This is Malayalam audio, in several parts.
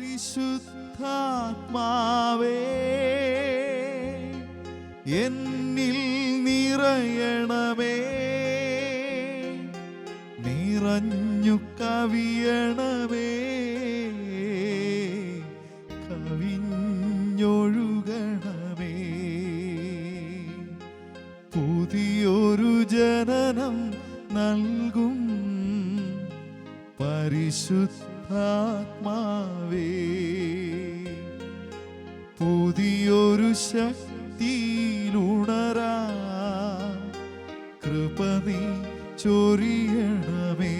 പരിശുദ്ധാത്മാവേ എന്നിൽ നിറയണമേ, നിറഞ്ഞു കവിയണമേ, കവിഞ്ഞൊഴുകണമേ. പുതിയൊരു ജനനം നൽകും പരിശുദ്ധാത്മാവേ, പുതിയൊരു ശക്തിയിലുണരാ കൃപ നീ ചൊരിയണമേ.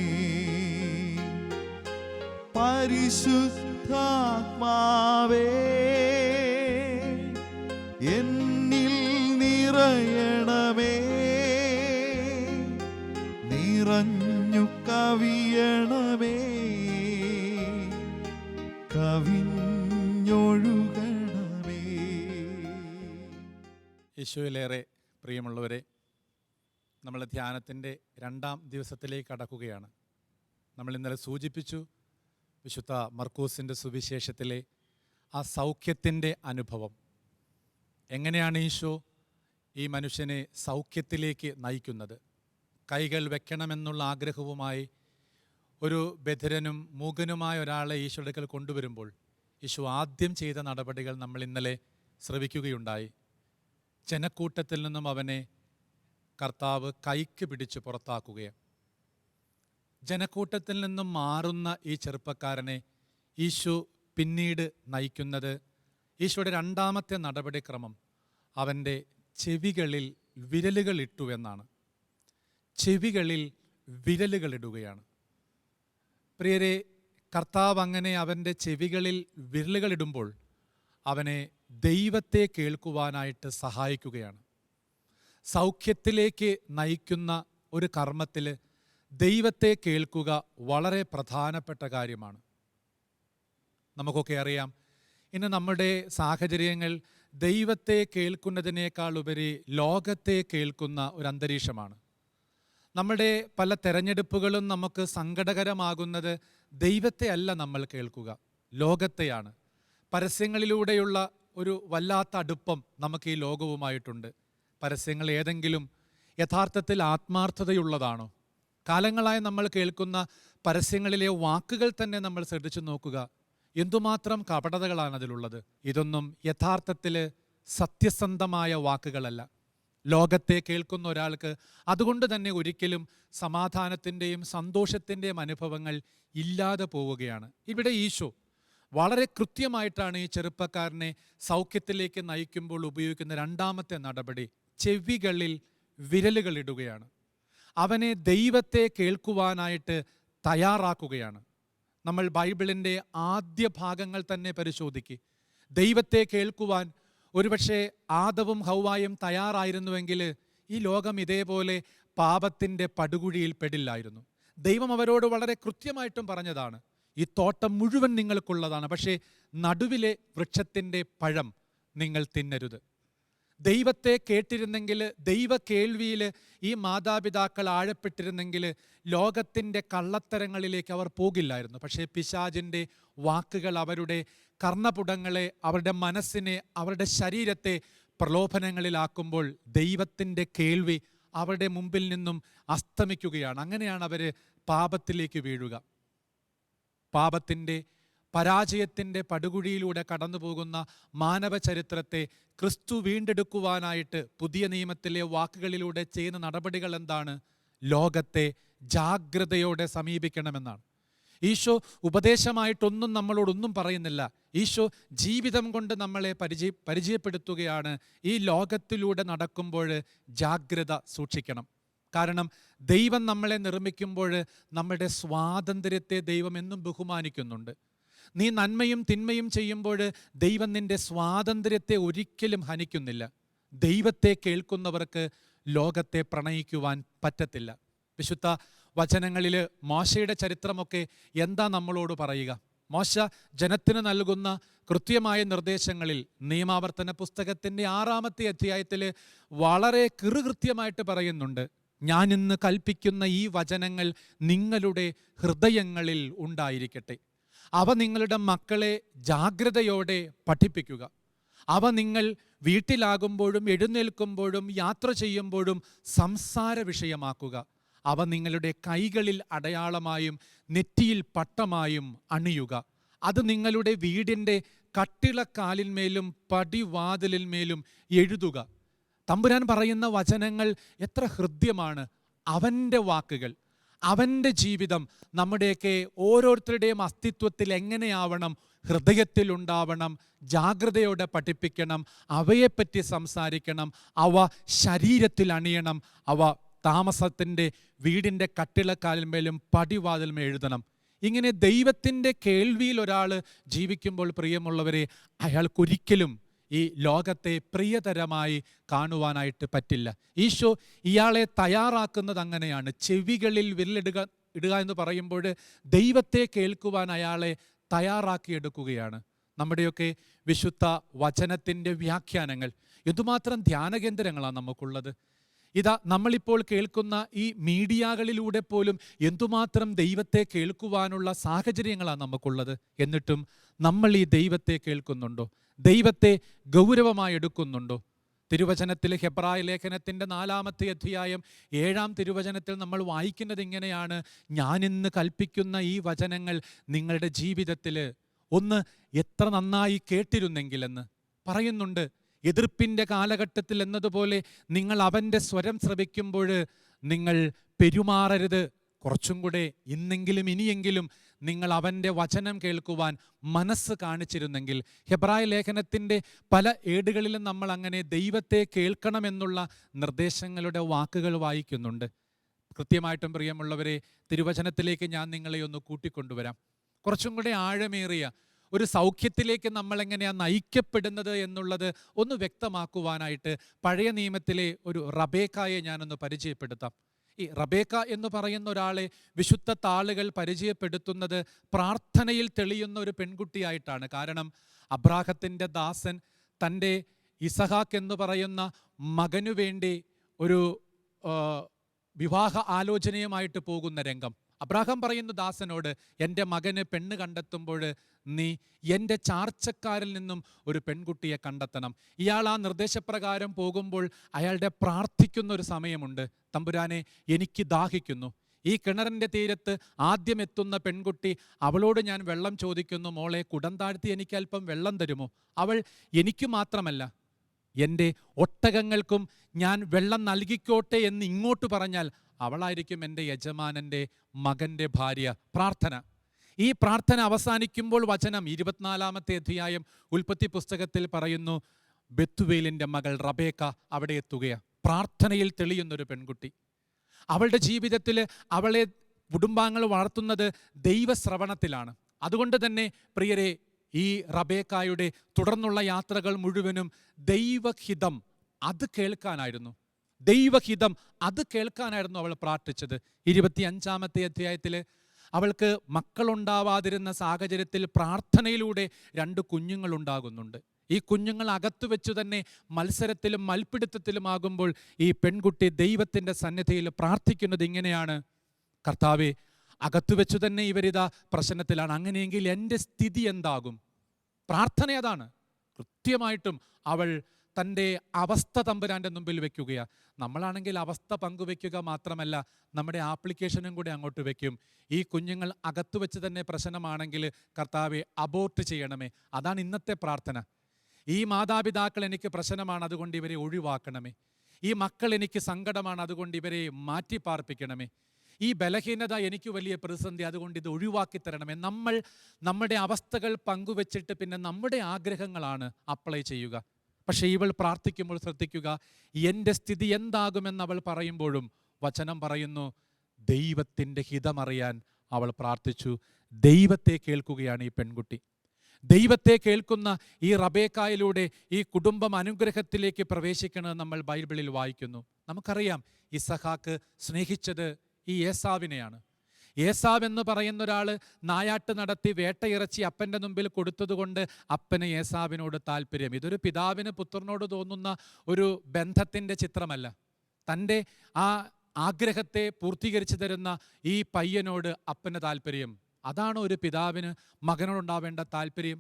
പരിശുദ്ധാത്മാവേ എന്നിൽ നിറയണമേ, നിറഞ്ഞു കവിയണമേ, കവിഞ്ഞൊഴുകണമേ. യേശുവിലേറെ പ്രിയമുള്ളവരെ, നമ്മൾ ധ്യാനത്തിൻ്റെ 2-ാം ദിവസത്തിലേക്ക് കടക്കുകയാണ്. നമ്മൾ ഇന്നലെ സൂചിപ്പിച്ചു വിശുദ്ധ മർക്കോസിൻ്റെ സുവിശേഷത്തിലെ ആ സൗഖ്യത്തിൻ്റെ അനുഭവം. എങ്ങനെയാണ് ഈശോ ഈ മനുഷ്യനെ സൗഖ്യത്തിലേക്ക് നയിക്കുന്നത്? കൈകൾ വെക്കണമെന്നുള്ള ആഗ്രഹവുമായി ഒരു ബധിരനും മൂകനുമായ ഒരാളെ ഈശോയുടെ അടുക്കൽ കൊണ്ടുവരുമ്പോൾ ഈശോ ആദ്യം ചെയ്ത നടപടികൾ നമ്മൾ ഇന്നലെ ശ്രവിക്കുകയുണ്ടായി. ജനക്കൂട്ടത്തിൽ നിന്നും അവനെ കർത്താവ് കൈക്ക് പിടിച്ച് പുറത്താക്കുകയാണ്. ജനക്കൂട്ടത്തിൽ നിന്നും മാറുന്ന ഈ ചെറുപ്പക്കാരനെ ഈശോ പിന്നീട് നയിക്കുന്നത്, ഈശോയുടെ 2-ാമത്തെ നടപടിക്രമം അവൻ്റെ ചെവികളിൽ വിരലുകൾ ഇട്ടു എന്നാണ്. ചെവികളിൽ വിരലുകൾ ഇടുകയാണ്. പ്രിയരെ, കർത്താവ് അങ്ങനെ അവൻ്റെ ചെവികളിൽ വിരലുകൾ ഇടുമ്പോൾ അവനെ ദൈവത്തെ കേൾക്കുവാനായിട്ട് സഹായിക്കുകയാണ്. സൗഖ്യത്തിലേക്ക് നയിക്കുന്ന ഒരു കർമ്മത്തിൽ ദൈവത്തെ കേൾക്കുക വളരെ പ്രധാനപ്പെട്ട കാര്യമാണ്. നമുക്കൊക്കെ അറിയാം, ഇന്ന് നമ്മുടെ സാഹചര്യങ്ങൾ ദൈവത്തെ കേൾക്കുന്നതിനേക്കാൾ ഉപരി ലോകത്തെ കേൾക്കുന്ന ഒരു അന്തരീക്ഷമാണ്. നമ്മുടെ പല തെരഞ്ഞെടുപ്പുകളും നമുക്ക് സങ്കടകരമാകുന്നത് ദൈവത്തെ അല്ല നമ്മൾ കേൾക്കുക, ലോകത്തെയാണ്. പരസ്യങ്ങളിലൂടെയുള്ള ഒരു വല്ലാത്ത അടുപ്പം നമുക്ക് ഈ ലോകവുമായിട്ടുണ്ട്. പരസ്യങ്ങൾ ഏതെങ്കിലും യഥാർത്ഥത്തിൽ ആത്മാർത്ഥതയുള്ളതാണോ? കാലങ്ങളായി നമ്മൾ കേൾക്കുന്ന പരസ്യങ്ങളിലെ വാക്കുകൾ തന്നെ നമ്മൾ ശ്രദ്ധിച്ചു നോക്കുക, എന്തുമാത്രം കപടതകളാണ് അതിലുള്ളത്. ഇതൊന്നും യഥാർത്ഥത്തിൽ സത്യസന്ധമായ വാക്കുകളല്ല. ലോകത്തെ കേൾക്കുന്ന ഒരാൾക്ക് അതുകൊണ്ട് തന്നെ ഒരിക്കലും സമാധാനത്തിൻ്റെയും സന്തോഷത്തിൻ്റെയും അനുഭവങ്ങൾ ഇല്ലാതെ പോവുകയാണ്. ഇവിടെ ഈശോ വളരെ കൃത്യമായിട്ടാണ് ഈ ചെറുപ്പക്കാരനെ സൗഖ്യത്തിലേക്ക് നയിക്കുമ്പോൾ ഉപയോഗിക്കുന്ന 2-ാമത്തെ നടപടി, ചെവികളിൽ വിരലുകൾ ഇടുകയാണ്. അവനെ ദൈവത്തെ കേൾക്കുവാനായിട്ട് തയ്യാറാക്കുകയാണ്. നമ്മൾ ബൈബിളിൻ്റെ ആദ്യ ഭാഗങ്ങൾ തന്നെ പരിശോധിക്കുക. ദൈവത്തെ കേൾക്കുവാൻ ഒരുപക്ഷെ ആദവും ഹൗവായും തയ്യാറായിരുന്നുവെങ്കിൽ ഈ ലോകം ഇതേപോലെ പാപത്തിൻ്റെ പടുകുഴിയിൽ പെടില്ലായിരുന്നു. ദൈവം അവരോട് വളരെ കൃത്യമായിട്ടും പറഞ്ഞതാണ്, ഈ തോട്ടം മുഴുവൻ നിങ്ങൾക്കുള്ളതാണ്, പക്ഷേ നടുവിലെ വൃക്ഷത്തിൻ്റെ പഴം നിങ്ങൾ തിന്നരുത്. ദൈവത്തെ കേട്ടിരുന്നെങ്കിൽ, ദൈവ കേൾവിയിൽ ഈ മാതാപിതാക്കൾ ആഴപ്പെട്ടിരുന്നെങ്കിൽ ലോകത്തിൻ്റെ കള്ളത്തരങ്ങളിലേക്ക് അവർ പോകില്ലായിരുന്നു. പക്ഷേ പിശാചിൻ്റെ വാക്കുകൾ അവരുടെ കർണപുടങ്ങളെ, അവരുടെ മനസ്സിനെ, അവരുടെ ശരീരത്തെ പ്രലോഭനങ്ങളിലാക്കുമ്പോൾ ദൈവത്തിൻ്റെ കേൾവി അവരുടെ മുമ്പിൽ നിന്നും അസ്തമിക്കുകയാണ്. അങ്ങനെയാണ് അവർ പാപത്തിലേക്ക് വീഴുക. പാപത്തിൻ്റെ പരാജയത്തിൻ്റെ പടുകുഴിയിലൂടെ കടന്നു പോകുന്ന മാനവ ചരിത്രത്തെ ക്രിസ്തു വീണ്ടെടുക്കുവാനായിട്ട് പുതിയ നിയമത്തിലെ വാക്കുകളിലൂടെ ചെയ്യുന്ന നടപടികൾ എന്താണ്? ലോകത്തെ ജാഗ്രതയോടെ സമീപിക്കണമെന്നാണ്. ഈശോ ഉപദേശമായിട്ടൊന്നും നമ്മളോടൊന്നും പറയുന്നില്ല. ഈശോ ജീവിതം കൊണ്ട് നമ്മളെ പരിചയപ്പെടുത്തുകയാണ്. ഈ ലോകത്തിലൂടെ നടക്കുമ്പോൾ ജാഗ്രത സൂക്ഷിക്കണം. കാരണം ദൈവം നമ്മളെ നിർമ്മിക്കുമ്പോൾ നമ്മുടെ സ്വാതന്ത്ര്യത്തെ ദൈവം എന്നും ബഹുമാനിക്കുന്നുണ്ട്. നീ നന്മയും തിന്മയും ചെയ്യുമ്പോൾ ദൈവം നിൻ്റെ സ്വാതന്ത്ര്യത്തെ ഒരിക്കലും ഹനിക്കുന്നില്ല. ദൈവത്തെ കേൾക്കുന്നവർക്ക് ലോകത്തെ പ്രണയിക്കുവാൻ പറ്റത്തില്ല. വിശുദ്ധ വചനങ്ങളിൽ മോശയുടെ ചരിത്രമൊക്കെ എന്താ നമ്മളോട് പറയുക? മോശ ജനത്തിന് നൽകുന്ന കൃത്യമായ നിർദ്ദേശങ്ങളിൽ നിയമാവർത്തന പുസ്തകത്തിൻ്റെ 6-ാമത്തെ അധ്യായത്തിൽ വളരെ കൃത്യമായിട്ട് പറയുന്നുണ്ട്, ഞാനിന്ന് കൽപ്പിക്കുന്ന ഈ വചനങ്ങൾ നിങ്ങളുടെ ഹൃദയങ്ങളിൽ ഉണ്ടായിരിക്കട്ടെ. അവ നിങ്ങളുടെ മക്കളെ ജാഗ്രതയോടെ പഠിപ്പിക്കുക. അവ നിങ്ങൾ വീട്ടിലാകുമ്പോഴും എഴുന്നേൽക്കുമ്പോഴും യാത്ര ചെയ്യുമ്പോഴും സംസാര വിഷയമാക്കുക. അവ നിങ്ങളുടെ കൈകളിൽ അടയാളമായും നെറ്റിയിൽ പട്ടമായും അണിയുക. അത് നിങ്ങളുടെ വീടിൻ്റെ കട്ടിളക്കാലിന്മേലും പടിവാതിലിന്മേലും എഴുതുക. തമ്പുരാൻ പറയുന്ന വചനങ്ങൾ എത്ര ഹൃദ്യമാണ്. അവൻ്റെ വാക്കുകൾ, അവൻ്റെ ജീവിതം നമ്മുടെയൊക്കെ ഓരോരുത്തരുടെയും അസ്തിത്വത്തിൽ എങ്ങനെയാവണം, ഹൃദയത്തിലുണ്ടാവണം, ജാഗ്രതയോടെ പഠിപ്പിക്കണം, അവയെപ്പറ്റി സംസാരിക്കണം, അവ ശരീരത്തിൽ അണിയണം, അവ താമസത്തിൻ്റെ വീടിൻ്റെ കട്ടിളക്കാലിന്മേലും പടിവാതിൽമേൽ എഴുതണം. ഇങ്ങനെ ദൈവത്തിൻ്റെ കേൾവിയിൽ ഒരാൾ ജീവിക്കുമ്പോൾ പ്രിയമുള്ളവരെ, അയാൾക്കൊരിക്കലും ഈ ലോകത്തെ പ്രിയതരമായി കാണുവാനായിട്ട് പറ്റില്ല. ഈശോ ഇയാളെ തയ്യാറാക്കുന്നത് അങ്ങനെയാണ്. ചെവികളിൽ വിരലിടുക എന്ന് പറയുമ്പോൾ ദൈവത്തെ കേൾക്കുവാൻ അയാളെ തയ്യാറാക്കിയെടുക്കുകയാണ്. നമ്മുടെയൊക്കെ വിശുദ്ധ വചനത്തിൻ്റെ വ്യാഖ്യാനങ്ങൾ എന്തുമാത്രം ധ്യാനകേന്ദ്രങ്ങളാണ് നമുക്കുള്ളത്. ഇതാ നമ്മളിപ്പോൾ കേൾക്കുന്ന ഈ മീഡിയകളിലൂടെ പോലും എന്തുമാത്രം ദൈവത്തെ കേൾക്കുവാനുള്ള സാഹചര്യങ്ങളാണ് നമുക്കുള്ളത്. എന്നിട്ടും നമ്മൾ ഈ ദൈവത്തെ കേൾക്കുന്നുണ്ടോ? ദൈവത്തെ ഗൗരവമായി എടുക്കുന്നുണ്ടോ? തിരുവചനത്തിൽ ഹെബ്രായ ലേഖനത്തിൻ്റെ 4-ാമത്തെ അധ്യായം 7-ാം തിരുവചനത്തിൽ നമ്മൾ വായിക്കുന്നത് ഇങ്ങനെയാണ്: ഞാനിന്ന് കൽപ്പിക്കുന്ന ഈ വചനങ്ങൾ നിങ്ങളുടെ ജീവിതത്തിൽ ഒന്ന് എത്ര നന്നായി കേട്ടിരുന്നെങ്കിലെന്ന് പറയുന്നുണ്ട്. എതിർപ്പിൻ്റെ കാലഘട്ടത്തിൽ എന്നതുപോലെ നിങ്ങൾ അവൻ്റെ സ്വരം ശ്രവിക്കുമ്പോൾ നിങ്ങൾ പെരുമാറരുത്. കുറച്ചും കൂടെ ഇന്നെങ്കിലും ഇനിയെങ്കിലും നിങ്ങൾ അവൻ്റെ വചനം കേൾക്കുവാൻ മനസ്സ് കാണിച്ചിരുന്നെങ്കിൽ. ഹെബ്രായ ലേഖനത്തിൻ്റെ പല ഏടുകളിലും നമ്മൾ അങ്ങനെ ദൈവത്തെ കേൾക്കണമെന്നുള്ള നിർദ്ദേശങ്ങളുടെ വാക്കുകൾ വായിക്കുന്നുണ്ട്. കൃത്യമായിട്ടും പ്രിയമുള്ളവരെ, തിരുവചനത്തിലേക്ക് ഞാൻ നിങ്ങളെ ഒന്ന് കൂട്ടിക്കൊണ്ടുവരാം. കുറച്ചും കൂടെ ആഴമേറിയ ഒരു സൗഖ്യത്തിലേക്ക് നമ്മൾ എങ്ങനെയാണ് നയിക്കപ്പെടുന്നത് എന്നുള്ളത് ഒന്ന് വ്യക്തമാക്കുവാനായിട്ട് പഴയ നിയമത്തിലെ ഒരു റബേക്കായെ ഞാനൊന്ന് പരിചയപ്പെടുത്താം. ഈ റബേക്ക എന്ന് പറയുന്ന ഒരാളെ വിശുദ്ധ താളുകൾ പരിചയപ്പെടുത്തുന്നത് പ്രാർത്ഥനയിൽ തെളിയുന്ന ഒരു പെൺകുട്ടിയായിട്ടാണ്. കാരണം അബ്രാഹത്തിൻ്റെ ദാസൻ തൻ്റെ ഇസഹാക്ക് എന്ന് പറയുന്ന മകനു വേണ്ടി ഒരു വിവാഹ ആലോചനയുമായിട്ട് പോകുന്ന രംഗം. അബ്രാഹാം പറയുന്നു ദാസനോട്, എൻ്റെ മകന് പെണ്ണ് കണ്ടെത്തുമ്പോൾ നീ എൻ്റെ ചാർച്ചക്കാരിൽ നിന്നും ഒരു പെൺകുട്ടിയെ കണ്ടെത്തണം. ഇയാൾ ആ നിർദ്ദേശപ്രകാരം പോകുമ്പോൾ അയാളുടെ പ്രാർത്ഥിക്കുന്ന ഒരു സമയമുണ്ട്. തമ്പുരാനെ, എനിക്ക് ദാഹിക്കുന്നു. ഈ കിണറിൻ്റെ തീരത്ത് ആദ്യം എത്തുന്ന പെൺകുട്ടി, അവളോട് ഞാൻ വെള്ളം ചോദിക്കുന്നു, മോളെ കുടം താഴ്ത്തി എനിക്ക് അല്പം വെള്ളം തരുമോ? അവൾ എനിക്ക് മാത്രമല്ല എൻ്റെ ഒട്ടകങ്ങൾക്കും ഞാൻ വെള്ളം നൽകിക്കോട്ടെ എന്ന് ഇങ്ങോട്ട് പറഞ്ഞാൽ അവളായിരിക്കും എൻ്റെ യജമാനൻ്റെ മകൻ്റെ ഭാര്യ. പ്രാർത്ഥന. ഈ പ്രാർത്ഥന അവസാനിക്കുമ്പോൾ വചനം 24-ാമത്തെ അധ്യായം ഉൽപ്പത്തി പുസ്തകത്തിൽ പറയുന്നു, ബെത്തുവേലിൻ്റെ മകൾ റബേക്ക അവിടെ എത്തുകയാണ്. പ്രാർത്ഥനയിൽ തെളിയുന്നൊരു പെൺകുട്ടി. അവളുടെ ജീവിതത്തിൽ അവളെ കുടുംബാംഗങ്ങൾ വളർത്തുന്നത് ദൈവശ്രവണത്തിലാണ്. അതുകൊണ്ട് തന്നെ പ്രിയരെ, ഈ റബേക്കായുടെ തുടർന്നുള്ള യാത്രകൾ മുഴുവനും ദൈവഹിതം അത് കേൾക്കാനായിരുന്നു. ദൈവഹിതം അത് കേൾക്കാനായിരുന്നു അവൾ പ്രാർത്ഥിച്ചത്. 25-ാമത്തെ അധ്യായത്തിൽ അവൾക്ക് മക്കളുണ്ടാവാതിരുന്ന സാഹചര്യത്തിൽ പ്രാർത്ഥനയിലൂടെ 2 കുഞ്ഞുങ്ങളുണ്ടാകുന്നുണ്ട്. ഈ കുഞ്ഞുങ്ങൾ അകത്തു വെച്ചു തന്നെ മത്സരത്തിലും മൽപ്പിടുത്തത്തിലുമാകുമ്പോൾ ഈ പെൺകുട്ടി ദൈവത്തിൻ്റെ സന്നിധിയിൽ പ്രാർത്ഥിക്കുന്നത് ഇങ്ങനെയാണ്: കർത്താവേ, അകത്തു വെച്ചു തന്നെ ഇവരിതാ പ്രശ്നത്തിലാണ്, അങ്ങനെയെങ്കിൽ എൻ്റെ സ്ഥിതി എന്താകും? പ്രാർത്ഥന അതാണ്. കൃത്യമായിട്ടും അവൾ തൻ്റെ അവസ്ഥ തമ്പുരാൻ്റെ മുമ്പിൽ വെക്കുകയാണ്. നമ്മളാണെങ്കിൽ അവസ്ഥ പങ്കുവെക്കുക മാത്രമല്ല, നമ്മുടെ ആപ്ലിക്കേഷനും കൂടെ അങ്ങോട്ട് വെക്കും. ഈ കുഞ്ഞുങ്ങൾ അകത്തു വെച്ച് തന്നെ പ്രശ്നമാണെങ്കിൽ കർത്താവെ അബോർട്ട് ചെയ്യണമേ. അതാണ് ഇന്നത്തെ പ്രാർത്ഥന. ഈ മാതാപിതാക്കൾ എനിക്ക് പ്രശ്നമാണ്, അതുകൊണ്ട് ഇവരെ ഒഴിവാക്കണമേ. ഈ മക്കൾ എനിക്ക് സങ്കടമാണ്, അതുകൊണ്ട് ഇവരെ മാറ്റി പാർപ്പിക്കണമേ. ഈ ബലഹീനത എനിക്ക് വലിയ പ്രതിസന്ധി, അതുകൊണ്ട് ഇത് ഒഴിവാക്കി തരണമേ. നമ്മൾ നമ്മുടെ അവസ്ഥകൾ പങ്കുവെച്ചിട്ട് പിന്നെ നമ്മുടെ ആഗ്രഹങ്ങളാണ് അപ്ലൈ ചെയ്യുക. പക്ഷേ ഇവൾ പ്രാർത്ഥിക്കുമ്പോൾ ശ്രദ്ധിക്കുക, എൻ്റെ സ്ഥിതി എന്താകുമെന്ന് അവൾ പറയുമ്പോഴും വചനം പറയുന്നു, ദൈവത്തിൻ്റെ ഹിതമറിയാൻ അവൾ പ്രാർത്ഥിച്ചു. ദൈവത്തെ കേൾക്കുകയാണ് ഈ പെൺകുട്ടി. ദൈവത്തെ കേൾക്കുന്ന ഈ റബേക്കായിലൂടെ ഈ കുടുംബം അനുഗ്രഹത്തിലേക്ക് പ്രവേശിക്കണമെന്ന് നമ്മൾ ബൈബിളിൽ വായിക്കുന്നു. നമുക്കറിയാം, ഇസഹാക്ക് സ്നേഹിച്ചത് ഈ ഏസാവിനെയാണ്. ഏസാവ് എന്ന് പറയുന്ന ഒരാൾ നായാട്ട് നടത്തി വേട്ടയിറച്ചി അപ്പൻ്റെ മുമ്പിൽ കൊടുത്തതുകൊണ്ട് അപ്പന് ഏസാവിനോട് താല്പര്യം. ഇതൊരു പിതാവിന് പുത്രനോട് തോന്നുന്ന ഒരു ബന്ധത്തിൻ്റെ ചിത്രമല്ല. തൻ്റെ ആ ആഗ്രഹത്തെ പൂർത്തീകരിച്ചു തരുന്ന ഈ പയ്യനോട് അപ്പന് താല്പര്യം. അതാണ് ഒരു പിതാവിന് മകനോടുണ്ടാവേണ്ട താല്പര്യം.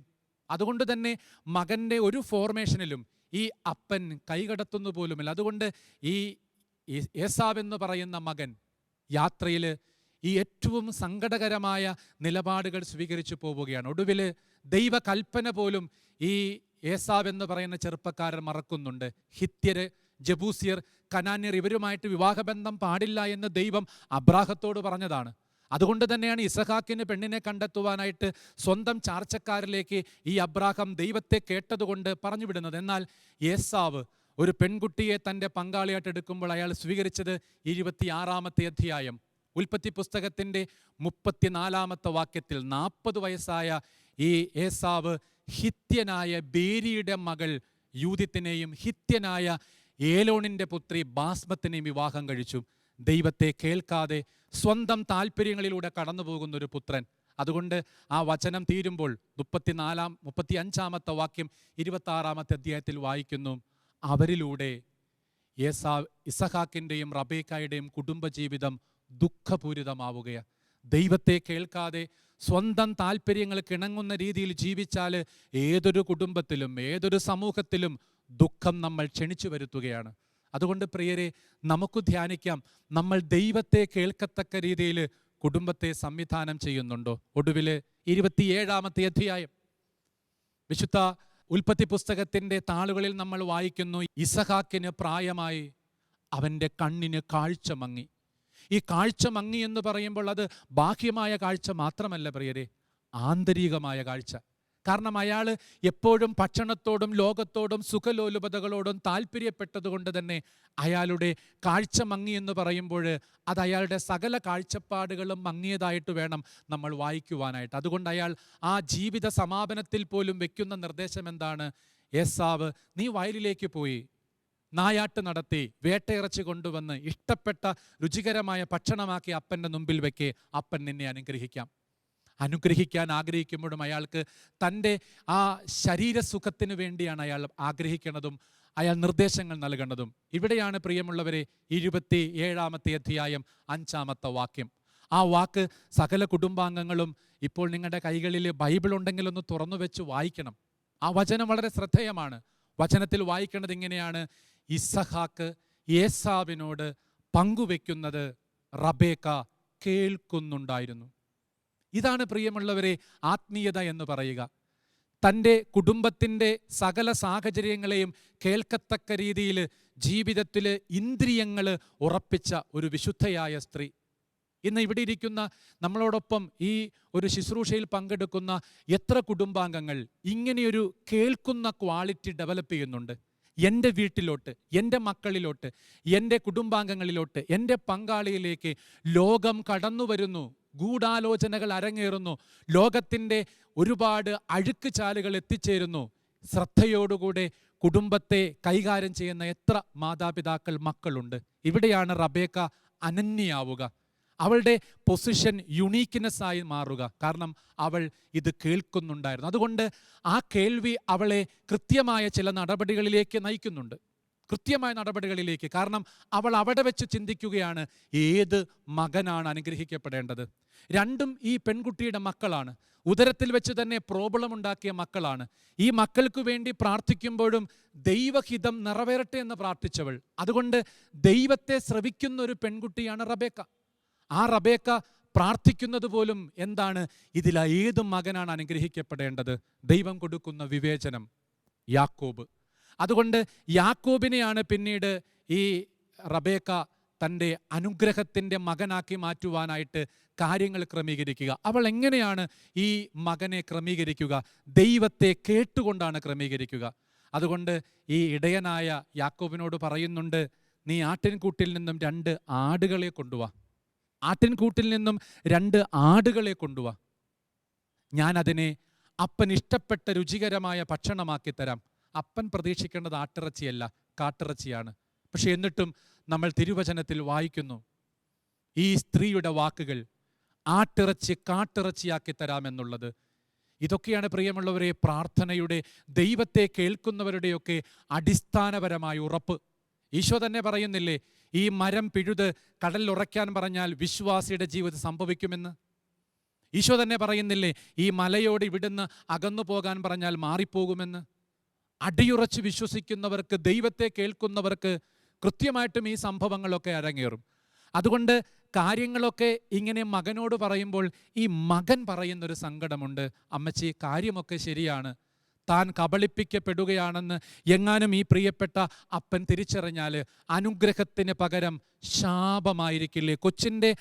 അതുകൊണ്ട് തന്നെ മകൻ്റെ ഒരു ഫോർമേഷനിലും ഈ അപ്പൻ കൈകടത്തുന്നു പോലുമില്ല. അതുകൊണ്ട് ഈ ഏസാവെന്ന് പറയുന്ന മകൻ യാത്രയിൽ ഈ ഏറ്റവും സങ്കടകരമായ നിലപാടുകൾ സ്വീകരിച്ചു പോവുകയാണ്. ഒടുവിൽ ദൈവകൽപ്പന പോലും ഈ ഏസാവെന്ന് പറയുന്ന ചെറുപ്പക്കാരൻ മറക്കുന്നുണ്ട്. ഹിത്യര്, ജബൂസിയർ, കനാന്യർ ഇവരുമായിട്ട് വിവാഹബന്ധം പാടില്ല എന്ന് ദൈവം അബ്രാഹത്തോട് പറഞ്ഞതാണ്. അതുകൊണ്ട് തന്നെയാണ് ഇസഹാക്കിന് പെണ്ണിനെ കണ്ടെത്തുവാനായിട്ട് സ്വന്തം ചാർച്ചക്കാരിലേക്ക് ഈ അബ്രാഹം ദൈവത്തെ കേട്ടതുകൊണ്ട് പറഞ്ഞു വിടുന്നത്. എന്നാൽ ഏസാവ് ഒരു പെൺകുട്ടിയെ തൻ്റെ പങ്കാളിയായിട്ട് എടുക്കുമ്പോൾ അയാൾ സ്വീകരിച്ചത് 26-ാമത്തെ അധ്യായം ഉൽപ്പത്തി പുസ്തകത്തിൻ്റെ 34-ാമത്തെ വാക്യത്തിൽ 40 വയസ്സായ ഈ ഏസാവ് ഹിത്യനായ ബേരിയുടെ മകൾ യൂദിത്തിനെയും ഹിത്യനായ ഏലോണിൻ്റെ പുത്രി ബാസ്മത്തിനെയും വിവാഹം കഴിച്ചു. ദൈവത്തെ കേൾക്കാതെ സ്വന്തം താല്പര്യങ്ങളിലൂടെ കടന്നു പോകുന്ന ഒരു പുത്രൻ. അതുകൊണ്ട് ആ വചനം തീരുമ്പോൾ 35-ാമത്തെ വാക്യം 26-ാമത്തെ അധ്യായത്തിൽ വായിക്കുന്നു, അവരിലൂടെ ഇസഹാക്കിൻ്റെയും റബേക്കായുടെയും കുടുംബജീവിതം ദുഃഖപൂരിതമാവുകയാണ്. ദൈവത്തെ കേൾക്കാതെ സ്വന്തം താല്പര്യങ്ങൾക്ക് ഇണങ്ങുന്ന രീതിയിൽ ജീവിച്ചാൽ ഏതൊരു കുടുംബത്തിലും ഏതൊരു സമൂഹത്തിലും ദുഃഖം നമ്മൾ ക്ഷണിച്ചു വരുത്തുകയാണ്. അതുകൊണ്ട് പ്രിയരെ, നമുക്ക് ധ്യാനിക്കാം, നമ്മൾ ദൈവത്തെ കേൾക്കത്തക്ക രീതിയിൽ കുടുംബത്തെ സംവിധാനം ചെയ്യുന്നുണ്ടോ? ഒടുവിൽ 27-ാമത്തെ അധ്യായം വിശുദ്ധ ഉൽപ്പത്തി പുസ്തകത്തിൻ്റെ താളുകളിൽ നമ്മൾ വായിക്കുന്നു, ഇസഹാക്കിന് പ്രായമായി, അവൻ്റെ കണ്ണിന് കാഴ്ച മങ്ങി. ഈ കാഴ്ച മങ്ങി എന്ന് പറയുമ്പോൾ അത് ബാഹ്യമായ കാഴ്ച മാത്രമല്ല പ്രിയരെ, ആന്തരികമായ കാഴ്ച. കാരണം അയാൾ എപ്പോഴും ഭക്ഷണത്തോടും ലോകത്തോടും സുഖലോലുപതകളോടും താല്പര്യപ്പെട്ടതുകൊണ്ട് തന്നെ അയാളുടെ കാഴ്ച മങ്ങി എന്ന് പറയുമ്പോൾ അത് അയാളുടെ സകല കാഴ്ചപ്പാടുകളും മങ്ങിയതായിട്ട് വേണം നമ്മൾ വായിക്കുവാനായിട്ട്. അതുകൊണ്ട് അയാൾ ആ ജീവിത സമാപനത്തിൽ പോലും വെക്കുന്ന നിർദ്ദേശം എന്താണ്? ഏസാവ്, നീ വയലിലേക്ക് പോയി നായാട്ട് നടത്തി വേട്ടയിറച്ചി കൊണ്ടുവന്ന് ഇഷ്ടപ്പെട്ട രുചികരമായ ഭക്ഷണമാക്കി അപ്പൻ്റെ മുമ്പിൽ വെക്കേ, അപ്പൻ നിന്നെ അനുഗ്രഹിക്കാം. അനുഗ്രഹിക്കാൻ ആഗ്രഹിക്കുമ്പോഴും അയാൾക്ക് തൻ്റെ ആ ശരീരസുഖത്തിന് വേണ്ടിയാണ് അയാൾ ആഗ്രഹിക്കുന്നതും അയാൾ നിർദ്ദേശങ്ങൾ നൽകേണ്ടതും. ഇവിടെയാണ് പ്രിയമുള്ളവരെ 27-ാമത്തെ അധ്യായം 5-ാമത്തെ വാക്യം. ആ വാക്ക് സകല കുടുംബാംഗങ്ങളും ഇപ്പോൾ നിങ്ങളുടെ കൈകളിൽ ബൈബിൾ ഉണ്ടെങ്കിൽ ഒന്ന് തുറന്നു വെച്ച് വായിക്കണം. ആ വചനം വളരെ ശ്രദ്ധേയമാണ്. വചനത്തിൽ വായിക്കേണ്ടത് ഇങ്ങനെയാണ്, ഇസഹാക്ക് ഏസാവിനോട് പങ്കുവെക്കുന്നത് റബേക്ക കേൾക്കുന്നുണ്ടായിരുന്നു. ഇതാണ് പ്രിയമുള്ളവരെ ആത്മീയത എന്ന് പറയുക. തൻ്റെ കുടുംബത്തിൻ്റെ സകല സാഹചര്യങ്ങളെയും കേൾക്കത്തക്ക രീതിയിൽ ജീവിതത്തിൽ ഇന്ദ്രിയങ്ങൾ ഉറപ്പിച്ച ഒരു വിശുദ്ധയായ സ്ത്രീ. ഇന്ന് ഇവിടെ ഇരിക്കുന്ന നമ്മളോടൊപ്പം ഈ ഒരു ശുശ്രൂഷയിൽ പങ്കെടുക്കുന്ന എത്ര കുടുംബാംഗങ്ങൾ ഇങ്ങനെയൊരു കേൾക്കുന്ന ക്വാളിറ്റി ഡെവലപ്പ് ചെയ്യുന്നുണ്ട്? എൻ്റെ വീട്ടിലോട്ട്, എൻ്റെ മക്കളിലോട്ട്, എൻ്റെ കുടുംബാംഗങ്ങളിലോട്ട്, എൻ്റെ പങ്കാളിയിലേക്ക് ലോകം കടന്നു വരുന്നു, ഗൂഢാലോചനകൾ അരങ്ങേറുന്നു, ലോകത്തിൻ്റെ ഒരുപാട് അഴുക്ക് ചാലുകൾ എത്തിച്ചേരുന്നു. ശ്രദ്ധയോടുകൂടെ കുടുംബത്തെ കൈകാര്യം ചെയ്യുന്ന എത്ര മാതാപിതാക്കൾ, മക്കളുണ്ട്? ഇവിടെയാണ് റബേക്ക അനന്യയാവുക. അവളുടെ പൊസിഷൻ യുണീക്ക്നെസ്സായി മാറുക. കാരണം അവൾ ഇത് കേൾക്കുന്നുണ്ടായിരുന്നു. അതുകൊണ്ട് ആ കേൾവി അവളെ കൃത്യമായ ചില നടപടികളിലേക്ക് നയിക്കുന്നുണ്ട്, കൃത്യമായ നടപടികളിലേക്ക്. കാരണം അവൾ അവിടെ വെച്ച് ചിന്തിക്കുകയാണ്, ഏത് മകനാണ് അനുഗ്രഹിക്കപ്പെടേണ്ടത്? രണ്ടും ഈ പെൺകുട്ടിയുടെ മക്കളാണ്. ഉദരത്തിൽ വെച്ച് തന്നെ പ്രോബ്ലം ഉണ്ടാക്കിയ മക്കളാണ്. ഈ മക്കൾക്ക് വേണ്ടി പ്രാർത്ഥിക്കുമ്പോഴും ദൈവഹിതം നിറവേറട്ടെ എന്ന് പ്രാർത്ഥിച്ചവൾ. അതുകൊണ്ട് ദൈവത്തെ ശ്രവിക്കുന്ന ഒരു പെൺകുട്ടിയാണ് റബേക്ക. ആ റബേക്ക പ്രാർത്ഥിക്കുന്നത് പോലും എന്താണ്? ഇതിൽ ഏത് മകനാണ് അനുഗ്രഹിക്കപ്പെടേണ്ടത്? ദൈവം കൊടുക്കുന്ന വിവേചനം, യാക്കോബ്. അതുകൊണ്ട് യാക്കോബിനെയാണ് പിന്നീട് ഈ റബേക്ക തൻ്റെ അനുഗ്രഹത്തിൻ്റെ മകനാക്കി മാറ്റുവാനായിട്ട് കാര്യങ്ങൾ ക്രമീകരിക്കുക. അവൾ എങ്ങനെയാണ് ഈ മകനെ ക്രമീകരിക്കുക? ദൈവത്തെ കേട്ടുകൊണ്ടാണ് ക്രമീകരിക്കുക. അതുകൊണ്ട് ഈ ഇടയനായ യാക്കോബിനോട് പറയുന്നുണ്ട്, നീ ആട്ടിൻകൂട്ടിൽ നിന്നും 2 ആടുകളെ കൊണ്ടുവാ, ആട്ടിൻകൂട്ടിൽ നിന്നും 2 ആടുകളെ കൊണ്ടുവാ, ഞാൻ അതിനെ അപ്പൻ ഇഷ്ടപ്പെട്ട രുചികരമായ ഭക്ഷണമാക്കി തരാം. അപ്പൻ പ്രതീക്ഷിക്കേണ്ടത് ആട്ടിറച്ചിയല്ല, കാട്ടിറച്ചിയാണ്. പക്ഷെ എന്നിട്ടും നമ്മൾ തിരുവചനത്തിൽ വായിക്കുന്നു ഈ സ്ത്രീയുടെ വാക്കുകൾ, ആട്ടിറച്ചി കാട്ടിറച്ചിയാക്കി തരാമെന്നുള്ളത്. ഇതൊക്കെയാണ് പ്രിയമുള്ളവരെ പ്രാർത്ഥനയുടെ, ദൈവത്തെ കേൾക്കുന്നവരുടെയൊക്കെ അടിസ്ഥാനപരമായ ഉറപ്പ്. ഈശോ തന്നെ പറയുന്നില്ലേ, ഈ മരം പിഴുത് കടലിൽ ഉറയ്ക്കാൻ പറഞ്ഞാൽ വിശ്വാസിയുടെ ജീവിതം സംഭവിക്കുമെന്ന്. ഈശോ തന്നെ പറയുന്നില്ലേ, ഈ മലയോട് ഇവിടുന്ന് അകന്നു പോകാൻ പറഞ്ഞാൽ മാറിപ്പോകുമെന്ന്. അടിയുറച്ച് വിശ്വസിക്കുന്നവർക്ക്, ദൈവത്തെ കേൾക്കുന്നവർക്ക് കൃത്യമായിട്ടും ഈ സംഭവങ്ങളൊക്കെ അരങ്ങേറും. അതുകൊണ്ട് കാര്യങ്ങളൊക്കെ ഇങ്ങനെ മകനോട് പറയുമ്പോൾ ഈ മകൻ പറയുന്നൊരു സങ്കടമുണ്ട്. അമ്മച്ചി, കാര്യമൊക്കെ ശരിയാണ്, താൻ കബളിപ്പിക്കപ്പെടുകയാണെന്ന് എങ്ങാനും ഈ പ്രിയപ്പെട്ട അപ്പൻ തിരിച്ചറിഞ്ഞാൽ അനുഗ്രഹത്തിന് പകരം ശാപമായിരിക്കില്ലേ? കൊച്ചിൻ്റെ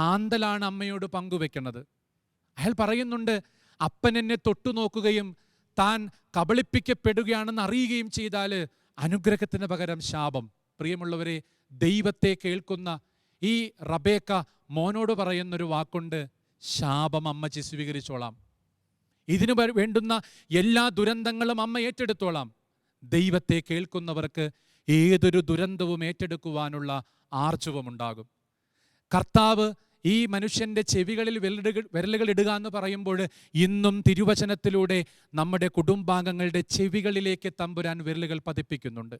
ആന്തലാണ് അമ്മയോട് പങ്കുവെക്കുന്നത്. അയാൾ പറയുന്നുണ്ട്, അപ്പൻ എന്നെ തൊട്ടു നോക്കുകയും താൻ കബളിപ്പിക്കപ്പെടുകയാണെന്ന് അറിയുകയും ചെയ്താൽ അനുഗ്രഹത്തിന് പകരം ശാപം. പ്രിയമുള്ളവരെ, ദൈവത്തെ കേൾക്കുന്ന ഈ റബേക്ക മോനോട് പറയുന്നൊരു വാക്കുണ്ട്, ശാപം അമ്മച്ചി സ്വീകരിച്ചോളാം, ഇതിനു വേണ്ടുന്ന എല്ലാ ദുരന്തങ്ങളും അമ്മ ഏറ്റെടുത്തോളാം. ദൈവത്തെ കേൾക്കുന്നവർക്ക് ഏതൊരു ദുരന്തവും ഏറ്റെടുക്കുവാനുള്ള ആർജവമുണ്ടാകും. കർത്താവ് ഈ മനുഷ്യൻ്റെ ചെവികളിൽ വിരലുകൾ ഇടുക എന്ന് പറയുമ്പോൾ ഇന്നും തിരുവചനത്തിലൂടെ നമ്മുടെ കുടുംബാംഗങ്ങളുടെ ചെവികളിലേക്ക് തമ്പുരാൻ വിരലുകൾ പതിപ്പിക്കുന്നുണ്ട്.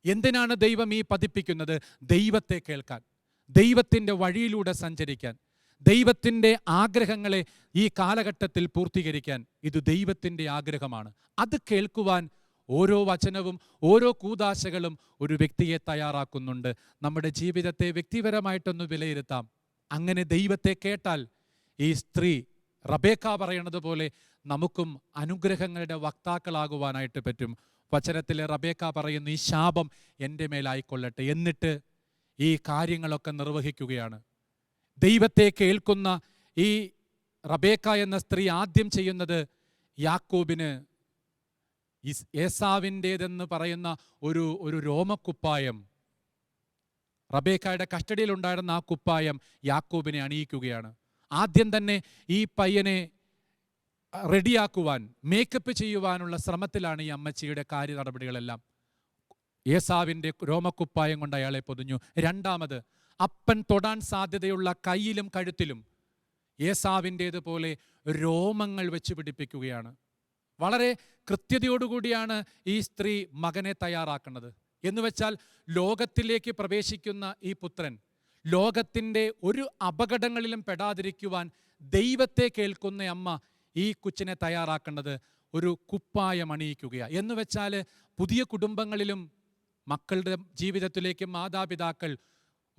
എന്തിനാണ് ദൈവം ഈ പതിപ്പിക്കുന്നത്? ദൈവത്തെ കേൾക്കാൻ, ദൈവത്തിൻ്റെ വഴിയിലൂടെ സഞ്ചരിക്കാൻ, ദൈവത്തിൻ്റെ ആഗ്രഹങ്ങളെ ഈ കാലഘട്ടത്തിൽ പൂർത്തീകരിക്കാൻ. ഇത് ദൈവത്തിൻ്റെ ആഗ്രഹമാണ്. അത് കേൾക്കുവാൻ ഓരോ വചനവും ഓരോ കൂദാശകളും ഒരു വ്യക്തിയെ തയ്യാറാക്കുന്നുണ്ട്. നമ്മുടെ ജീവിതത്തെ വ്യക്തിപരമായിട്ടൊന്ന് വിലയിരുത്താം. അങ്ങനെ ദൈവത്തെ കേട്ടാൽ ഈ സ്ത്രീ റബേക്ക പറയണത് പോലെ നമുക്കും അനുഗ്രഹങ്ങളുടെ വക്താക്കളാകുവാനായിട്ട് പറ്റും. വചനത്തിലെ റബേക്ക പറയുന്നു, ഈ ശാപം എൻ്റെ മേലായിക്കൊള്ളട്ടെ. എന്നിട്ട് ഈ കാര്യങ്ങളൊക്കെ നിർവഹിക്കുകയാണ്. ദൈവത്തെ കേൾക്കുന്ന ഈ റബേക്ക എന്ന സ്ത്രീ ആദ്യം ചെയ്യുന്നത് യാക്കോബിന് ഏസാവിൻ്റേതെന്ന് പറയുന്ന ഒരു രോമക്കുപ്പായം, റബേക്കയുടെ കസ്റ്റഡിയിലുണ്ടായിരുന്ന ആ കുപ്പായം യാക്കോബിനെ അണിയിക്കുകയാണ്. ആദ്യം തന്നെ ഈ പയ്യനെ റെഡിയാക്കുവാൻ, മേക്കപ്പ് ചെയ്യുവാനുള്ള ശ്രമത്തിലാണ് ഈ അമ്മച്ചിയുടെ കാര്യ നടപടികളെല്ലാം. ഏസാവിൻ്റെ രോമക്കുപ്പായം കൊണ്ട് അയാളെ പൊതിഞ്ഞു. രണ്ടാമത്, അപ്പൻ തൊടാൻ സാധ്യതയുള്ള കയ്യിലും കഴുത്തിലും ഏസാവിൻ്റേതുപോലെ രോമങ്ങൾ വെച്ച് പിടിപ്പിക്കുകയാണ്. വളരെ കൃത്യതയോടുകൂടിയാണ് ഈ സ്ത്രീ മകനെ തയ്യാറാക്കുന്നത്. എന്നുവെച്ചാൽ ലോകത്തിലേക്ക് പ്രവേശിക്കുന്ന ഈ പുത്രൻ ലോകത്തിൻ്റെ ഒരു അപകടങ്ങളിലും പെടാതിരിക്കുവാൻ ദൈവത്തെ കേൾക്കുന്ന അമ്മ ഈ കൊച്ചിനെ തയ്യാറാക്കുന്നത് ഒരു കുപ്പായം അണിയിക്കുകയാണ്. എന്നുവെച്ചാൽ പുതിയ കുടുംബങ്ങളിലും മക്കളുടെ ജീവിതത്തിലേക്ക് മാതാപിതാക്കൾ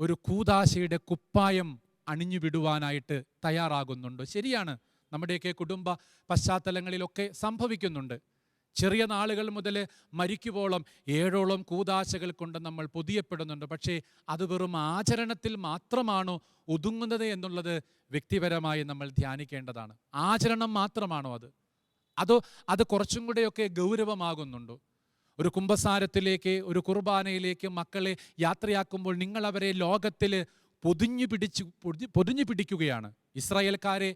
ഒരു കൂദാശയുടെ കുപ്പായം അണിഞ്ഞു വിടുവാനായിട്ട് തയ്യാറാകുന്നുണ്ട്. ശരിയാണ്, നമ്മുടെയൊക്കെ കുടുംബ പശ്ചാത്തലങ്ങളിലൊക്കെ സംഭവിക്കുന്നുണ്ട്. ചെറിയ നാളുകൾ മുതൽ മരിക്കുവോളം 7ഓളം കൂദാശകൾ കൊണ്ട് നമ്മൾ പൊതിയപ്പെടുന്നുണ്ട്. പക്ഷേ അത് വെറും ആചരണത്തിൽ മാത്രമാണോ ഒതുങ്ങുന്നത് എന്നുള്ളത് വ്യക്തിപരമായി നമ്മൾ ധ്യാനിക്കേണ്ടതാണ്. ആചരണം മാത്രമാണോ അതോ അത് കുറച്ചും കൂടെയൊക്കെ ഗൗരവമാകുന്നുണ്ടോ? ഒരു കുമ്പസാരത്തിലേക്ക്, ഒരു കുർബാനയിലേക്ക് മക്കളെ യാത്രയാക്കുമ്പോൾ നിങ്ങൾ അവരെ ലോകത്തിൽ പൊതിഞ്ഞു പിടിക്കുകയാണ്. ഇസ്രായേൽക്കാരെ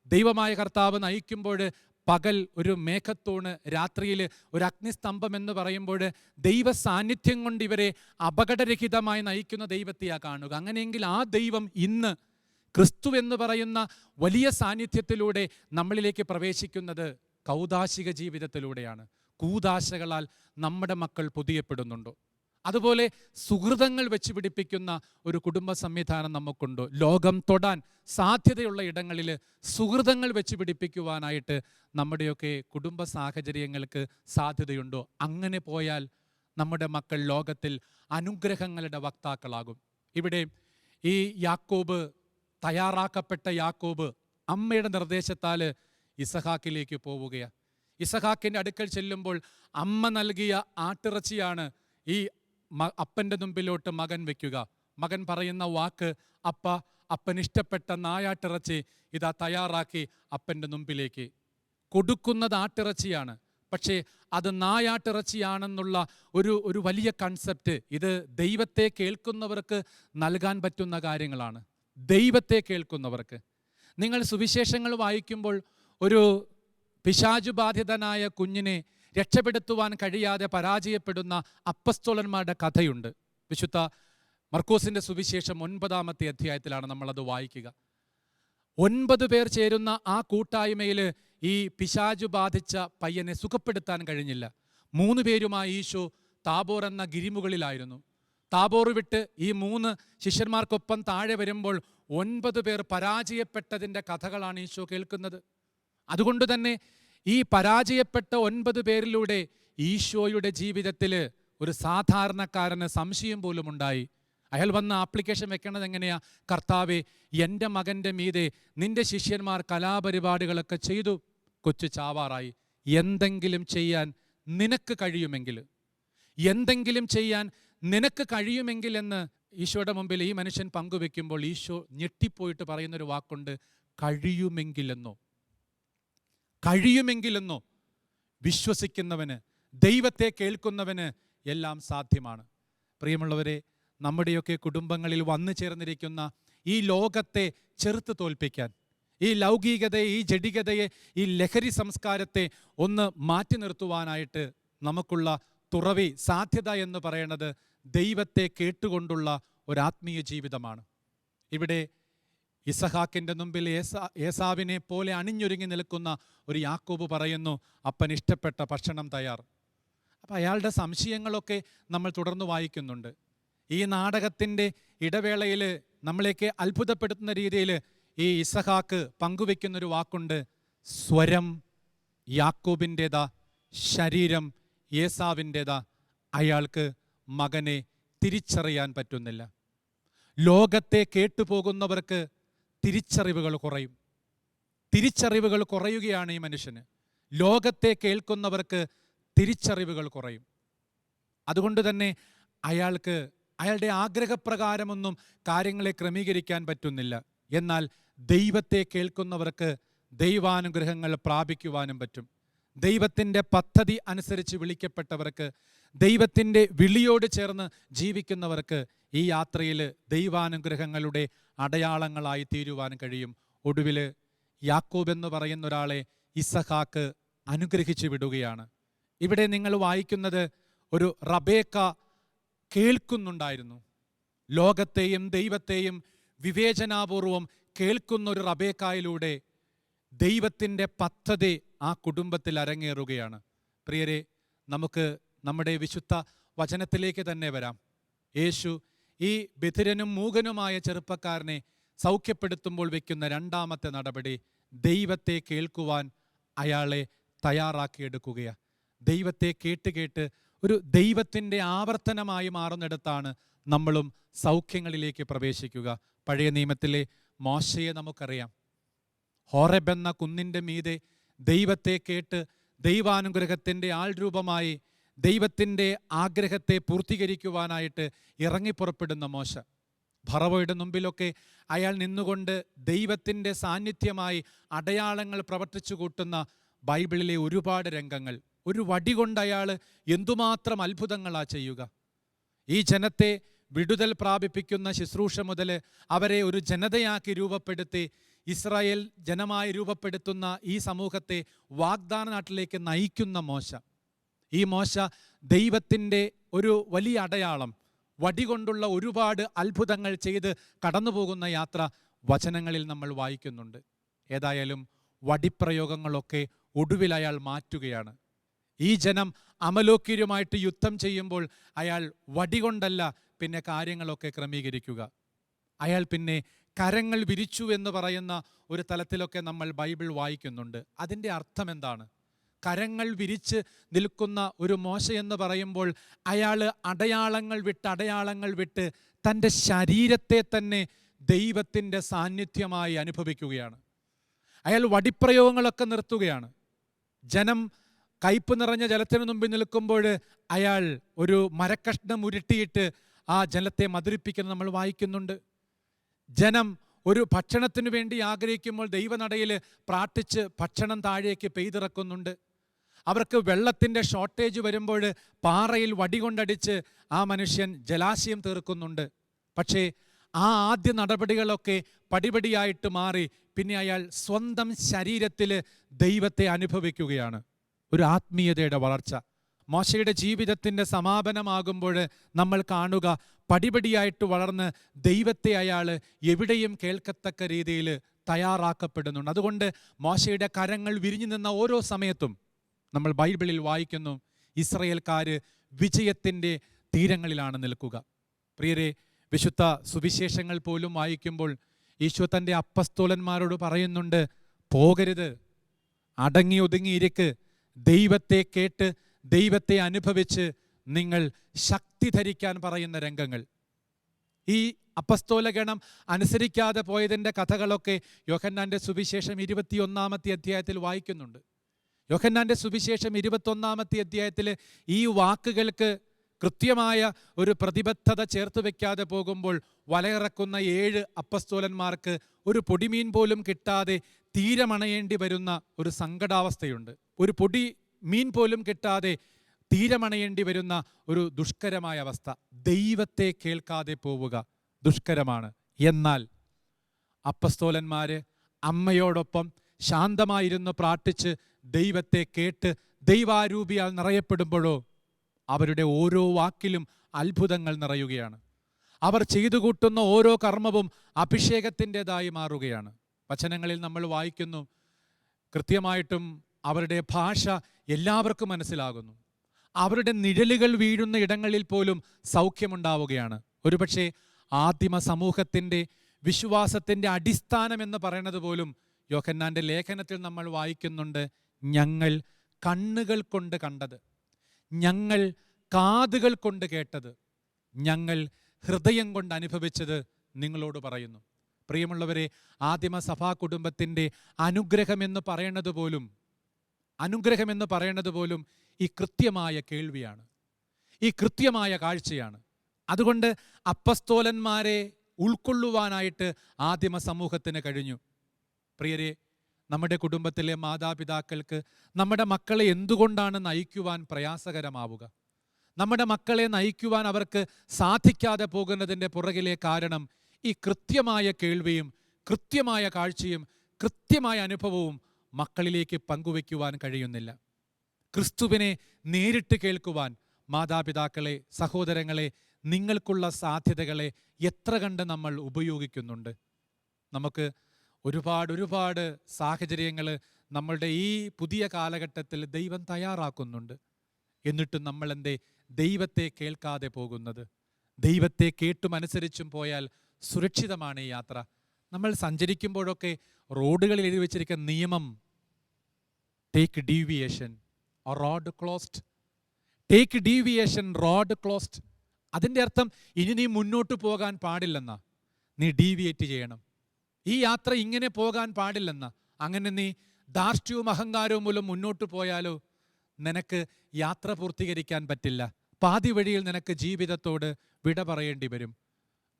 ദൈവമായ കർത്താവ് നയിക്കുമ്പോൾ പകൽ ഒരു മേഘത്തൂണ്, രാത്രിയിൽ ഒരു അഗ്നിസ്തംഭം എന്ന് പറയുമ്പോൾ ദൈവ സാന്നിധ്യം കൊണ്ട് ഇവരെ അപകടരഹിതമായി നയിക്കുന്ന ദൈവത്തെയാണ് കാണുക. അങ്ങനെയെങ്കിൽ ആ ദൈവം ഇന്ന് ക്രിസ്തു എന്ന് പറയുന്ന വലിയ സാന്നിധ്യത്തിലൂടെ നമ്മളിലേക്ക് പ്രവേശിക്കുന്നത് കൗദാശിക ജീവിതത്തിലൂടെയാണ്. കൂദാശകളാൽ നമ്മുടെ മക്കൾ പൊതിയപ്പെടുന്നുണ്ടോ? അതുപോലെ സുഹൃതങ്ങൾ വെച്ച് പിടിപ്പിക്കുന്ന ഒരു കുടുംബ സംവിധാനം നമുക്കുണ്ടോ? ലോകം തൊടാൻ സാധ്യതയുള്ള ഇടങ്ങളിൽ സുഹൃതങ്ങൾ വെച്ച് പിടിപ്പിക്കുവാനായിട്ട് നമ്മുടെയൊക്കെ കുടുംബ സാഹചര്യങ്ങൾക്ക് സാധ്യതയുണ്ടോ? അങ്ങനെ പോയാൽ നമ്മുടെ മക്കൾ ലോകത്തിൽ അനുഗ്രഹങ്ങളുടെ വക്താക്കളാകും. ഇവിടെ ഈ യാക്കോബ്, തയ്യാറാക്കപ്പെട്ട യാക്കോബ് അമ്മയുടെ നിർദ്ദേശത്താൽ ഇസഹാക്കിലേക്ക് പോവുകയാണ്. ഇസഹാക്കിൻ്റെ അടുക്കൽ ചെല്ലുമ്പോൾ അമ്മ നൽകിയ ആട്ടിറച്ചിയാണ് ഈ അപ്പൻ്റെ മുമ്പിലോട്ട് മകൻ വയ്ക്കുക. മകൻ പറയുന്ന വാക്ക്, അപ്പൻ ഇഷ്ടപ്പെട്ട നായാട്ടിറച്ചി ഇതാ തയ്യാറാക്കി അപ്പൻ്റെ മുമ്പിലേക്ക് കൊടുക്കുന്നത് ആട്ടിറച്ചിയാണ്. പക്ഷേ അത് നായാട്ടിറച്ചിയാണെന്നുള്ള ഒരു വലിയ കൺസെപ്റ്റ് ഇത് ദൈവത്തെ കേൾക്കുന്നവർക്ക് നൽകാൻ പറ്റുന്ന കാര്യങ്ങളാണ്. ദൈവത്തെ കേൾക്കുന്നവർക്ക്. നിങ്ങൾ സുവിശേഷങ്ങൾ വായിക്കുമ്പോൾ ഒരു പിശാചുബാധിതനായ കുഞ്ഞിനെ രക്ഷപ്പെടുത്തുവാൻ കഴിയാതെ പരാജയപ്പെടുന്ന അപ്പസ്തോലന്മാരുടെ കഥയുണ്ട്. വിശുദ്ധ മർക്കോസിൻ്റെ സുവിശേഷം 9-ാമത്തെ അധ്യായത്തിലാണ് നമ്മളത് വായിക്കുക. 9 പേർ ചേരുന്ന ആ കൂട്ടായ്മയിൽ ഈ പിശാചു ബാധിച്ച പയ്യനെ സുഖപ്പെടുത്താൻ കഴിഞ്ഞില്ല. 3 പേരുമായി ഈശോ താബോർ എന്ന ഗിരിമുകളിലായിരുന്നു. താബോർ വിട്ട് ഈ 3 ശിഷ്യന്മാർക്കൊപ്പം താഴെ വരുമ്പോൾ 9 പേർ പരാജയപ്പെട്ടതിൻ്റെ കഥകളാണ് ഈശോ കേൾക്കുന്നത്. അതുകൊണ്ട് തന്നെ ഈ പരാജയപ്പെട്ട 9 പേരിലൂടെ ഈശോയുടെ ജീവിതത്തിൽ ഒരു സാധാരണക്കാരന് സംശയം പോലും ഉണ്ടായി. അയാൾ വന്ന് ആപ്ലിക്കേഷൻ വെക്കണത് എങ്ങനെയാ? കർത്താവേ, എൻ്റെ മകൻ്റെ മീതെ നിൻ്റെ ശിഷ്യന്മാർ കലാപരിപാടികളൊക്കെ ചെയ്തു, കൊച്ചു ചാവാറായി. എന്തെങ്കിലും ചെയ്യാൻ നിനക്ക് കഴിയുമെങ്കിൽ, എന്തെങ്കിലും ചെയ്യാൻ നിനക്ക് കഴിയുമെങ്കിൽ എന്ന് ഈശോയുടെ മുമ്പിൽ ഈ മനുഷ്യൻ പങ്കുവെക്കുമ്പോൾ ഈശോ ഞെട്ടിപ്പോയിട്ട് പറയുന്നൊരു വാക്കുണ്ട്, കഴിയുമെങ്കിലെന്നോ. കഴിയുമെങ്കിലെന്നോ. വിശ്വസിക്കുന്നവന്, ദൈവത്തെ കേൾക്കുന്നവന് എല്ലാം സാധ്യമാണ്. പ്രിയമുള്ളവരെ, നമ്മുടെയൊക്കെ കുടുംബങ്ങളിൽ വന്നു ചേർന്നിരിക്കുന്ന ഈ ലോകത്തെ ചെറുത്ത് തോൽപ്പിക്കാൻ, ഈ ലൗകികതയെ, ഈ ജഡികതയെ, ഈ ലഹരി സംസ്കാരത്തെ ഒന്ന് മാറ്റി നിർത്തുവാനായിട്ട് നമുക്കുള്ള തുറവി, സാധ്യത എന്ന് പറയുന്നത് ദൈവത്തെ കേട്ടുകൊണ്ടുള്ള ഒരാത്മീയ ജീവിതമാണ്. ഇവിടെ ഇസഹാക്കിൻ്റെ മുമ്പിൽ ഏസാവിനെ പോലെ അണിഞ്ഞൊരുങ്ങി നിൽക്കുന്ന ഒരു യാക്കോബ് പറയുന്നു, അപ്പൻ ഇഷ്ടപ്പെട്ട ഭക്ഷണം തയ്യാർ. അപ്പം അയാളുടെ സംശയങ്ങളൊക്കെ നമ്മൾ തുടർന്ന് വായിക്കുന്നുണ്ട്. ഈ നാടകത്തിൻ്റെ ഇടവേളയിൽ നമ്മളെയൊക്കെ അത്ഭുതപ്പെടുത്തുന്ന രീതിയിൽ ഈ ഇസഹാക്ക് പങ്കുവെക്കുന്നൊരു വാക്കുണ്ട്, സ്വരം യാക്കോബിൻ്റേതാ, ശരീരം ഏസാവിൻ്റേതാ. അയാൾക്ക് മകനെ തിരിച്ചറിയാൻ പറ്റുന്നില്ല. ലോകത്തെ കേട്ടുപോകുന്നവർക്ക് തിരിച്ചറിവുകൾ കുറയും. തിരിച്ചറിവുകൾ കുറയുകയാണ് ഈ മനുഷ്യന്. ലോകത്തെ കേൾക്കുന്നവർക്ക് തിരിച്ചറിവുകൾ കുറയും. അതുകൊണ്ട് തന്നെ അയാൾക്ക് അയാളുടെ ആഗ്രഹപ്രകാരമൊന്നും കാര്യങ്ങളെ ക്രമീകരിക്കാൻ പറ്റുന്നില്ല. എന്നാൽ ദൈവത്തെ കേൾക്കുന്നവർക്ക് ദൈവാനുഗ്രഹങ്ങൾ പ്രാപിക്കുവാനും പറ്റും. ദൈവത്തിൻ്റെ പദ്ധതി അനുസരിച്ച് വിളിക്കപ്പെട്ടവർക്ക്, ദൈവത്തിൻ്റെ വിളിയോട് ചേർന്ന് ജീവിക്കുന്നവർക്ക് ഈ യാത്രയിൽ ദൈവാനുഗ്രഹങ്ങളുടെ അടയാളങ്ങളായി തീരുവാൻ കഴിയും. ഒടുവിൽ യാക്കോബ് എന്ന് പറയുന്ന ഒരാളെ ഇസഹാക്ക് അനുഗ്രഹിച്ചു വിടുകയാണ്. ഇവിടെ നിങ്ങൾ വായിക്കുന്നത് ഒരു റബേക്ക കേൾക്കുന്നുണ്ടായിരുന്നു. ലോകത്തെയും ദൈവത്തെയും വിവേചനാപൂർവം കേൾക്കുന്ന ഒരു റബേക്കായിലൂടെ ദൈവത്തിൻ്റെ പദ്ധതി ആ കുടുംബത്തിൽ അരങ്ങേറുകയാണ്. പ്രിയരെ, നമുക്ക് നമ്മുടെ വിശുദ്ധ വചനത്തിലേക്ക് തന്നെ വരാം. യേശു ഈ ബധിരനും മൂകനുമായ ചെറുപ്പക്കാരനെ സൗഖ്യപ്പെടുത്തുമ്പോൾ വയ്ക്കുന്ന രണ്ടാമത്തെ നടപടി ദൈവത്തെ കേൾക്കുവാൻ അയാളെ തയ്യാറാക്കിയെടുക്കുകയാണ്. ദൈവത്തെ കേട്ട് ഒരു ദൈവത്തിൻ്റെ ആവർത്തനമായി മാറുന്നിടത്താണ് നമ്മളും സൗഖ്യങ്ങളിലേക്ക് പ്രവേശിക്കുക. പഴയ നിയമത്തിലെ മോശയെ നമുക്കറിയാം. ഹോറെബ് എന്ന കുന്നിൻ്റെ മീതെ ദൈവത്തെ കേട്ട് ദൈവാനുഗ്രഹത്തിൻ്റെ ആൾരൂപമായി ദൈവത്തിൻ്റെ ആഗ്രഹത്തെ പൂർത്തീകരിക്കുവാനായിട്ട് ഇറങ്ങിപ്പുറപ്പെടുന്ന മോശ. ഫറവോയുടെ മുമ്പിലൊക്കെ അയാൾ നിന്നുകൊണ്ട് ദൈവത്തിൻ്റെ സാന്നിധ്യമായി അടയാളങ്ങൾ പ്രവർത്തിച്ചു കൂട്ടുന്ന ബൈബിളിലെ ഒരുപാട് രംഗങ്ങൾ. ഒരു വടി കൊണ്ട് അയാൾ എന്തുമാത്രം അത്ഭുതങ്ങളാണ് ചെയ്യുക. ഈ ജനത്തെ വിടുതൽ പ്രാപിപ്പിക്കുന്ന ശുശ്രൂഷ മുതൽ അവരെ ഒരു ജനതയാക്കി രൂപപ്പെടുത്തി ഇസ്രായേൽ ജനമായി രൂപപ്പെടുത്തുന്ന ഈ സമൂഹത്തെ വാഗ്ദാന നാട്ടിലേക്ക് നയിക്കുന്ന മോശ. ഈ മോശ ദൈവത്തിൻ്റെ ഒരു വലിയ അടയാളം, വടി കൊണ്ടുള്ള ഒരുപാട് അത്ഭുതങ്ങൾ ചെയ്ത് കടന്നു പോകുന്ന യാത്ര വചനങ്ങളിൽ നമ്മൾ വായിക്കുന്നുണ്ട്. ഏതായാലും വടിപ്രയോഗങ്ങളൊക്കെ ഒടുവിൽ അയാൾ മാറ്റുകയാണ്. ഈ ജനം അമലോക്യരുമായിട്ട് യുദ്ധം ചെയ്യുമ്പോൾ അയാൾ വടി കൊണ്ടല്ല പിന്നെ കാര്യങ്ങളൊക്കെ ക്രമീകരിക്കുക. അയാൾ പിന്നെ കരങ്ങൾ വിരിച്ചു എന്ന് പറയുന്ന ഒരു തലത്തിലൊക്കെ നമ്മൾ ബൈബിൾ വായിക്കുന്നുണ്ട്. അതിൻ്റെ അർത്ഥം എന്താണ്? കരങ്ങൾ വിരിച്ച് നിൽക്കുന്ന ഒരു മോശ എന്ന് പറയുമ്പോൾ അയാൾ അടയാളങ്ങൾ വിട്ട് തൻ്റെ ശരീരത്തെ തന്നെ ദൈവത്തിൻ്റെ സാന്നിധ്യമായി അനുഭവിക്കുകയാണ്. അയാൾ വടിപ്രയോഗങ്ങളൊക്കെ നിർത്തുകയാണ്. ജനം കയ്പ് നിറഞ്ഞ ജലത്തിന് മുമ്പിൽ നിൽക്കുമ്പോൾ അയാൾ ഒരു മരക്കഷ്ണം ഉരുട്ടിയിട്ട് ആ ജലത്തെ മധുരിപ്പിക്കുന്നത് നമ്മൾ വായിക്കുന്നുണ്ട്. ജനം ഒരു ഭക്ഷണത്തിന് വേണ്ടി ആഗ്രഹിക്കുമ്പോൾ ദൈവനടയിൽ പ്രാർത്ഥിച്ച് ഭക്ഷണം താഴേക്ക് പെയ്തിറക്കുന്നുണ്ട്. അവർക്ക് വെള്ളത്തിൻ്റെ ഷോർട്ടേജ് വരുമ്പോൾ പാറയിൽ വടി കൊണ്ടടിച്ച് ആ മനുഷ്യൻ ജലാശയം തീർക്കുന്നുണ്ട്. പക്ഷേ ആ ആദ്യ നടപടികളൊക്കെ പടിപടിയായിട്ട് മാറി പിന്നെ അയാൾ സ്വന്തം ശരീരത്തിൽ ദൈവത്തെ അനുഭവിക്കുകയാണ്. ഒരു ആത്മീയതയുടെ വളർച്ച മോശയുടെ ജീവിതത്തിൻ്റെ സമാപനമാകുമ്പോൾ നമ്മൾ കാണുക, പടിപടിയായിട്ട് വളർന്ന് ദൈവത്തെ അയാൾ എവിടെയും കേൾക്കത്തക്ക രീതിയിൽ തയ്യാറാക്കപ്പെടുന്നുണ്ട്. അതുകൊണ്ട് മോശയുടെ കരങ്ങൾ വിരിഞ്ഞു നിന്ന ഓരോ സമയത്തും നമ്മൾ ബൈബിളിൽ വായിക്കുന്നു, ഇസ്രായേൽക്കാർ വിജയത്തിൻ്റെ തീരങ്ങളിലാണ് നിൽക്കുക. പ്രിയരെ, വിശുദ്ധ സുവിശേഷങ്ങൾ പോലും വായിക്കുമ്പോൾ ഈശോ തൻ്റെ അപ്പസ്തോലന്മാരോട് പറയുന്നുണ്ട്, പോകരുത്, അടങ്ങി ഒതുങ്ങിയിരിക്ക്, ദൈവത്തെ കേട്ട് ദൈവത്തെ അനുഭവിച്ച് നിങ്ങൾ ശക്തി ധരിക്കാൻ പറയുന്ന രംഗങ്ങൾ. ഈ അപ്പസ്തോലഗണം അനുസരിക്കാതെ പോയതിൻ്റെ കഥകളൊക്കെ യോഹന്നാൻ്റെ സുവിശേഷം 21 അധ്യായത്തിൽ വായിക്കുന്നുണ്ട്. യോഹന്നാൻ്റെ സുവിശേഷം 21 അധ്യായത്തിൽ ഈ വാക്കുകൾക്ക് കൃത്യമായ ഒരു പ്രതിബദ്ധത ചേർത്ത് വെക്കാതെ പോകുമ്പോൾ വലയിറക്കുന്ന 7 അപ്പസ്തോലന്മാർക്ക് ഒരു പൊടിമീൻ പോലും കിട്ടാതെ തീരമണയേണ്ടി വരുന്ന ഒരു സങ്കടാവസ്ഥയുണ്ട്. ഒരു പൊടി മീൻ പോലും കിട്ടാതെ തീരമണയേണ്ടി വരുന്ന ഒരു ദുഷ്കരമായ അവസ്ഥ. ദൈവത്തെ കേൾക്കാതെ പോവുക ദുഷ്കരമാണ്. എന്നാൽ അപ്പസ്തോലന്മാര് അമ്മയോടൊപ്പം ശാന്തമായിരുന്നു പ്രാർത്ഥിച്ച് ദൈവത്തെ കേട്ട് ദൈവാരൂപിയാൽ നിറയപ്പെടുമ്പോഴോ അവരുടെ ഓരോ വാക്കിലും അത്ഭുതങ്ങൾ നിറയുകയാണ്. അവർ ചെയ്തു കൂട്ടുന്ന ഓരോ കർമ്മവും അഭിഷേകത്തിൻ്റെതായി മാറുകയാണ്. വചനങ്ങളിൽ നമ്മൾ വായിക്കുന്നു, കൃത്യമായിട്ടും അവരുടെ ഭാഷ എല്ലാവർക്കും മനസ്സിലാകുന്നു. അവരുടെ നിഴലുകൾ വീഴുന്ന ഇടങ്ങളിൽ പോലും സൗഖ്യമുണ്ടാവുകയാണ്. ഒരുപക്ഷെ ആദിമ സമൂഹത്തിൻ്റെ വിശ്വാസത്തിൻ്റെ അടിസ്ഥാനം എന്ന് പറയുന്നത് പോലും യോഹന്നാൻ്റെ ലേഖനത്തിൽ നമ്മൾ വായിക്കുന്നുണ്ട്, ഞങ്ങൾ കണ്ണുകൾ കൊണ്ട് കണ്ടത്, ഞങ്ങൾ കാതുകൾ കൊണ്ട് കേട്ടത്, ഞങ്ങൾ ഹൃദയം കൊണ്ട് അനുഭവിച്ചത് നിങ്ങളോട് പറയുന്നു. പ്രിയമുള്ളവരെ, ആദിമ സഭാ കുടുംബത്തിൻ്റെ അനുഗ്രഹമെന്ന് പറയണത് പോലും ഈ കൃത്യമായ കേൾവിയാണ്, ഈ കൃത്യമായ കാഴ്ചയാണ്. അതുകൊണ്ട് അപ്പസ്തോലന്മാരെ ഉൾക്കൊള്ളുവാനായിട്ട് ആദിമ സമൂഹത്തിന് കഴിഞ്ഞു. പ്രിയരെ, നമ്മുടെ കുടുംബത്തിലെ മാതാപിതാക്കൾക്ക് നമ്മുടെ മക്കളെ എന്തുകൊണ്ടാണ് നയിക്കുവാൻ പ്രയാസകരമാവുക? നമ്മുടെ മക്കളെ നയിക്കുവാൻ അവർക്ക് സാധിക്കാതെ പോകുന്നതിൻ്റെ പുറകിലെ കാരണം ഈ കൃത്യമായ കേൾവിയും കൃത്യമായ കാഴ്ചയും കൃത്യമായ അനുഭവവും മക്കളിലേക്ക് പങ്കുവയ്ക്കുവാൻ കഴിയുന്നില്ല. ക്രിസ്തുവിനെ നേരിട്ട് കേൾക്കുവാൻ മാതാപിതാക്കളെ, സഹോദരങ്ങളെ, നിങ്ങൾക്കുള്ള സാധ്യതകളെ എത്ര കണ്ട് നമ്മൾ ഉപയോഗിക്കുന്നുണ്ട്? നമുക്ക് ഒരുപാട് സാഹചര്യങ്ങൾ നമ്മളുടെ ഈ പുതിയ കാലഘട്ടത്തിൽ ദൈവം തയ്യാറാക്കുന്നുണ്ട്. എന്നിട്ടും നമ്മൾ എന്തേ ദൈവത്തെ കേൾക്കാതെ പോകുന്നത്? ദൈവത്തെ കേട്ടും അനുസരിച്ചും പോയാൽ സുരക്ഷിതമാണ് ഈ യാത്ര. നമ്മൾ സഞ്ചരിക്കുമ്പോഴൊക്കെ റോഡുകളിൽ എഴുതി വെച്ചിരിക്കുന്ന നിയമം, take deviation, road closed, take deviation, road closed. അതിൻ്റെ അർത്ഥം ഇനി നീ മുന്നോട്ട് പോകാൻ പാടില്ലെന്നാ, നീ ഡീവിയേറ്റ് ചെയ്യണം. ഈ യാത്ര ഇങ്ങനെ പോകാൻ പാടില്ലെന്നാ. അങ്ങനെ നീ ധാർഷ്ട്യവും അഹങ്കാരവും മൂലം മുന്നോട്ട് പോയാലോ നിനക്ക് യാത്ര പൂർത്തീകരിക്കാൻ പറ്റില്ല. പാതി വഴിയിൽ നിനക്ക് ജീവിതത്തോട് വിട പറയേണ്ടി വരും.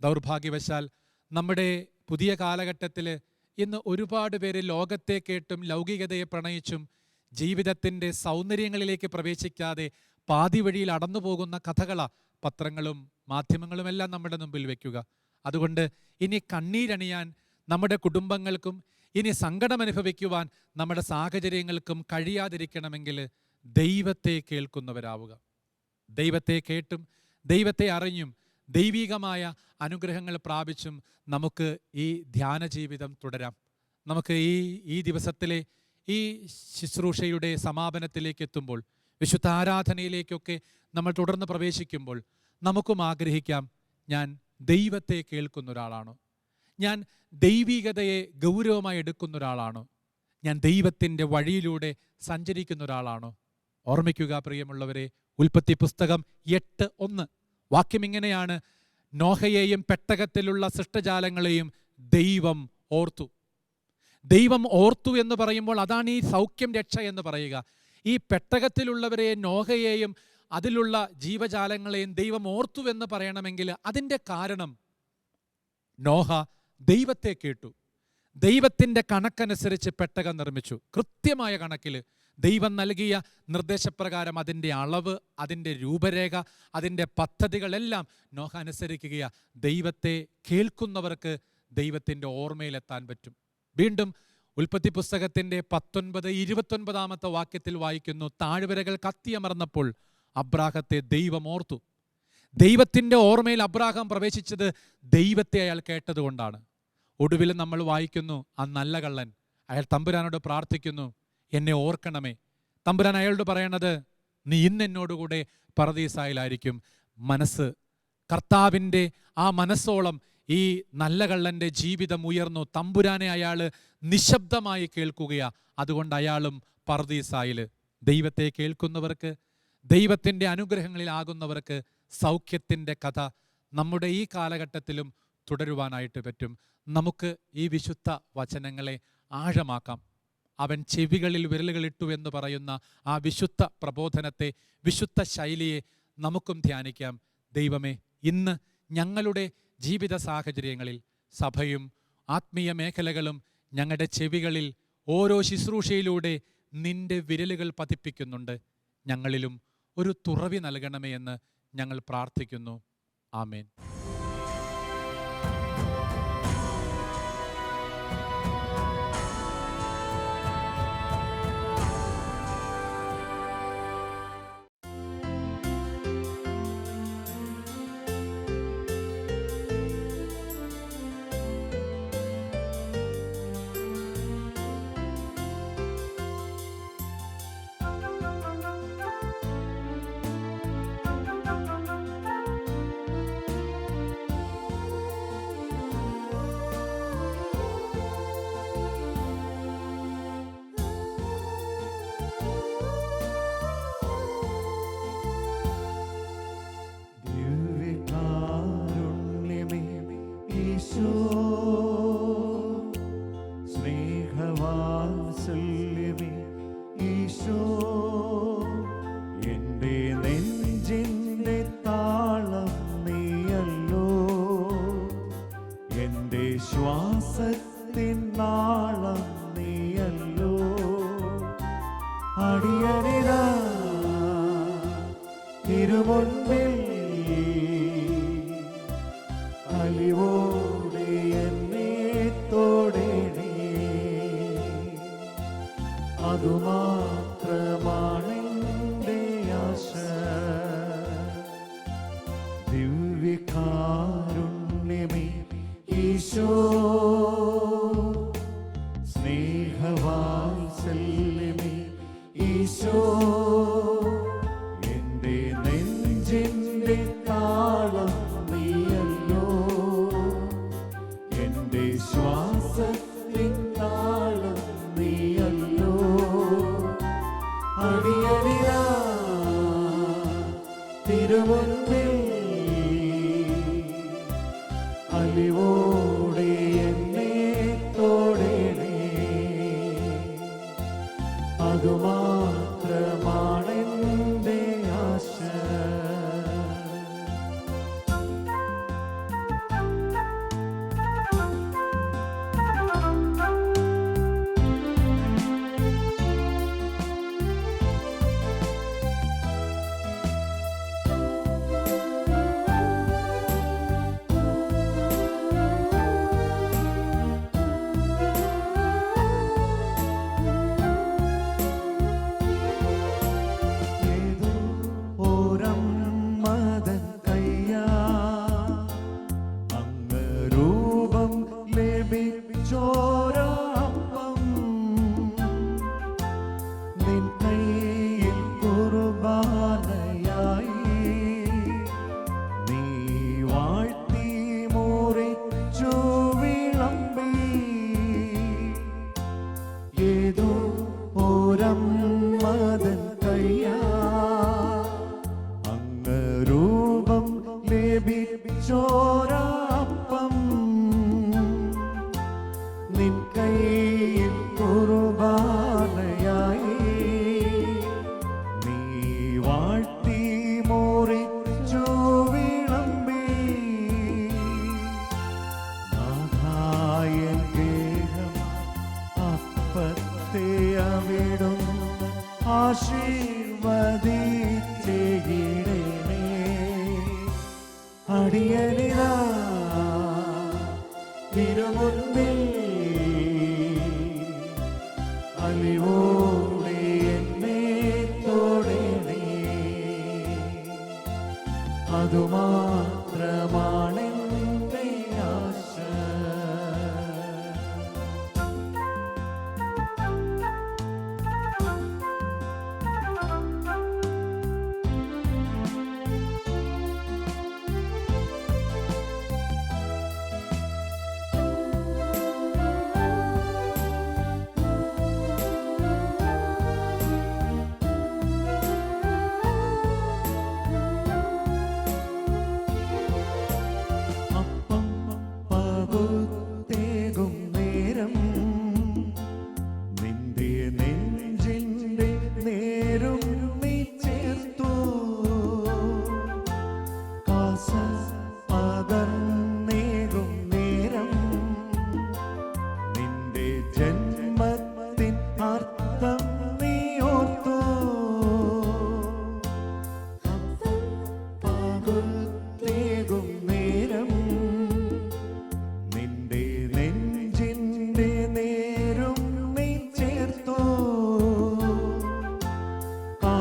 ദൗർഭാഗ്യവശാൽ നമ്മുടെ പുതിയ കാലഘട്ടത്തിൽ ഇന്ന് ഒരുപാട് പേര് ലോകത്തെ കേട്ടും ലൗകികതയെ പ്രണയിച്ചും ജീവിതത്തിൻ്റെ സൗന്ദര്യങ്ങളിലേക്ക് പ്രവേശിക്കാതെ പാതി വഴിയിൽ അടന്നു പോകുന്ന കഥകളാണ് പത്രങ്ങളും മാധ്യമങ്ങളുമെല്ലാം നമ്മുടെ മുമ്പിൽ വയ്ക്കുക. അതുകൊണ്ട് ഇനി കണ്ണീരണിയാൻ നമ്മുടെ കുടുംബങ്ങൾക്കും ഇനി സങ്കടം അനുഭവിക്കുവാൻ നമ്മുടെ സാഹചര്യങ്ങൾക്കും കഴിയാതിരിക്കണമെങ്കിൽ ദൈവത്തെ കേൾക്കുന്നവരാവുക. ദൈവത്തെ കേട്ടും ദൈവത്തെ അറിഞ്ഞും ദൈവികമായ അനുഗ്രഹങ്ങൾ പ്രാപിച്ചും നമുക്ക് ഈ ധ്യാന ജീവിതം തുടരാം. നമുക്ക് ഈ ദിവസത്തിലെ ഈ ശുശ്രൂഷയുടെ സമാപനത്തിലേക്ക് എത്തുമ്പോൾ, വിശുദ്ധ ആരാധനയിലേക്കൊക്കെ നമ്മൾ തുടർന്ന് പ്രവേശിക്കുമ്പോൾ നമുക്കും ആഗ്രഹിക്കാം, ഞാൻ ദൈവത്തെ കേൾക്കുന്ന ഒരാളാണോ? ഞാൻ ദൈവികതയെ ഗൗരവമായി എടുക്കുന്ന ഒരാളാണോ? ഞാൻ ദൈവത്തിൻ്റെ വഴിയിലൂടെ സഞ്ചരിക്കുന്ന ഒരാളാണോ? ഓർമ്മിക്കുക പ്രിയമുള്ളവരെ, ഉൽപ്പത്തി പുസ്തകം 8:1 വാക്യം ഇങ്ങനെയാണ്, നോഹയെയും പെട്ടകത്തിലുള്ള സൃഷ്ടജാലങ്ങളെയും ദൈവം ഓർത്തു. ദൈവം ഓർത്തു എന്ന് പറയുമ്പോൾ അതാണ് ഈ സൗഖ്യം, രക്ഷ എന്ന് പറയുക. ഈ പെട്ടകത്തിലുള്ളവരെ, നോഹയെയും അതിലുള്ള ജീവജാലങ്ങളെയും ദൈവം ഓർത്തു എന്ന് പറയണമെങ്കിൽ അതിൻ്റെ കാരണം നോഹ ദൈവത്തെ കേട്ടു. ദൈവത്തിൻ്റെ കണക്കനുസരിച്ച് പെട്ടകം നിർമ്മിച്ചു. കൃത്യമായ കണക്കിൽ ദൈവം നൽകിയ നിർദ്ദേശപ്രകാരം അതിൻ്റെ അളവ്, അതിൻ്റെ രൂപരേഖ, അതിൻ്റെ പദ്ധതികളെല്ലാം നോഹ അനുസരിക്കുകയാണ്. ദൈവത്തെ കേൾക്കുന്നവർക്ക് ദൈവത്തിൻ്റെ ഓർമ്മയിലെത്താൻ പറ്റും. വീണ്ടും ഉൽപ്പത്തി പുസ്തകത്തിൻ്റെ 19-29 വാക്യത്തിൽ വായിക്കുന്നു, താഴ്വരകൾ കത്തിയമർന്നപ്പോൾ അബ്രാഹത്തെ ദൈവം ഓർത്തു. ദൈവത്തിൻ്റെ ഓർമ്മയിൽ അബ്രാഹാം പ്രവേശിച്ചത് ദൈവത്തെ അയാൾ കേട്ടതുകൊണ്ടാണ്. ഒടുവിൽ നമ്മൾ വായിക്കുന്നു, ആ നല്ല കള്ളൻ അയാൾ തമ്പുരാനോട് പ്രാർത്ഥിക്കുന്നു, എന്നെ ഓർക്കണമേ. തമ്പുരാൻ അയാളോട് പറയണത്, നീ ഇന്ന് എന്നോടുകൂടെ പറുദീസായിലായിരിക്കും. മനസ്സ് കർത്താവിൻ്റെ ആ മനസ്സോളം ഈ നല്ല കള്ളൻ്റെ ജീവിതം ഉയർന്നു. തമ്പുരാനെ അയാൾ നിശബ്ദമായി കേൾക്കുകയാ. അതുകൊണ്ട് അയാളും പർദീസായിൽ. ദൈവത്തെ കേൾക്കുന്നവർക്ക്, ദൈവത്തിൻ്റെ അനുഗ്രഹങ്ങളിലാകുന്നവർക്ക് സൗഖ്യത്തിൻ്റെ കഥ നമ്മുടെ ഈ കാലഘട്ടത്തിലും തുടരുവാനായിട്ട് പറ്റും. നമുക്ക് ഈ വിശുദ്ധ വചനങ്ങളെ ആഴമാക്കാം. അവൻ ചെവികളിൽ വിരലുകളിട്ടു എന്ന് പറയുന്ന ആ വിശുദ്ധ പ്രബോധനത്തെ, വിശുദ്ധ ശൈലിയെ നമുക്കും ധ്യാനിക്കാം. ദൈവമേ, ഇന്ന് ഞങ്ങളുടെ ജീവിത സാഹചര്യങ്ങളിൽ സഭയും ആത്മീയ മേഖലകളും ഞങ്ങളുടെ ചെവികളിൽ ഓരോ ശുശ്രൂഷയിലൂടെ നിന്റെ വിരലുകൾ പതിപ്പിക്കുന്നുണ്ട്. ഞങ്ങളിലും ഒരു തുറവി നൽകണമേ എന്ന് ഞങ്ങൾ പ്രാർത്ഥിക്കുന്നു. ആമേൻ. സ്നേഹവാത്സല്യമേ ഈശോ, എൻ്റെ നെഞ്ചിൻ്റെ താളം നീയല്ലോ, എൻ്റെ ശ്വാസത്തിൻ നാളം നീയല്ലോ. അടിയനിതാ തിരുമുൻപിൽ അലിവോടെ എന്നെ തൊടണേ, അതുമാത്രമാണെൻ്റെ ആശ. ദിവ്യകാരുണ്യമേ ഈശോ, സ്നേഹവാത്സല്യമേ ഈശോ, എൻ്റെ നെഞ്ചിൻ്റെ താളം നീയല്ലോ, എൻ്റെ ശ്വാസത്തിൻ താളം നീയല്ലോ. അടിയനിതാ തിരുമുൻപിൽ അലിവോടെ എന്നെ തൊടണേ, അതുമാത്രമാണെൻ്റെ ആശ. ചോരാപ്പം നിൻ കൈയിൽ കുർബാനയായി നീ വാഴ്ത്തി മുറിച്ചു വിളമ്പി. നാഥായ ഗേഹം അപ്പത്തെ അവിടുന്ന് ആശീർവദിച്ചിടണേ. അടിയനിതാ തിരുമുൻപിൽ അലിവോടെ എന്നെ തൊടണേ, അതുമാത്രമാണെൻ്റെ ആശ.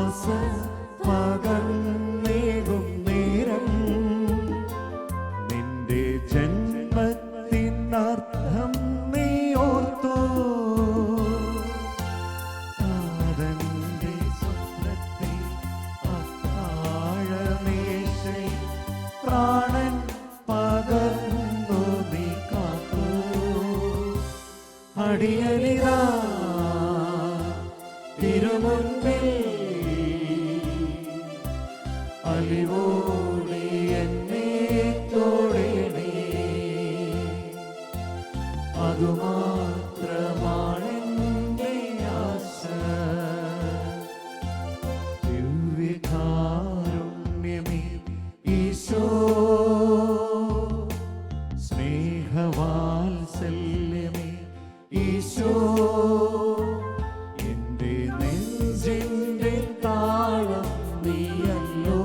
ആശ്വാസ പകർന്നേകും നേരം നിന്റെ ജന്മത്തിനർത്ഥം നീ ഓർത്തു. താതന്റെ സ്വപ്നത്തെ അത്താഴമേശയിൽ പ്രാണൻ പകർന്നു നീ കാത്തു. അടിയനിതാ തിരുമുൻപിൽ അലിവോടെ എന്നെ തൊടണേ. അതുമാത്രമാണെന്റെ ആശ. ദിവ്യകാരുണ്യമേ ഈശോ, സ്നേഹവാത്സല്യമേ ഈശോ, എന്റെ നെഞ്ചിന്റെ താളം നീയല്ലോ,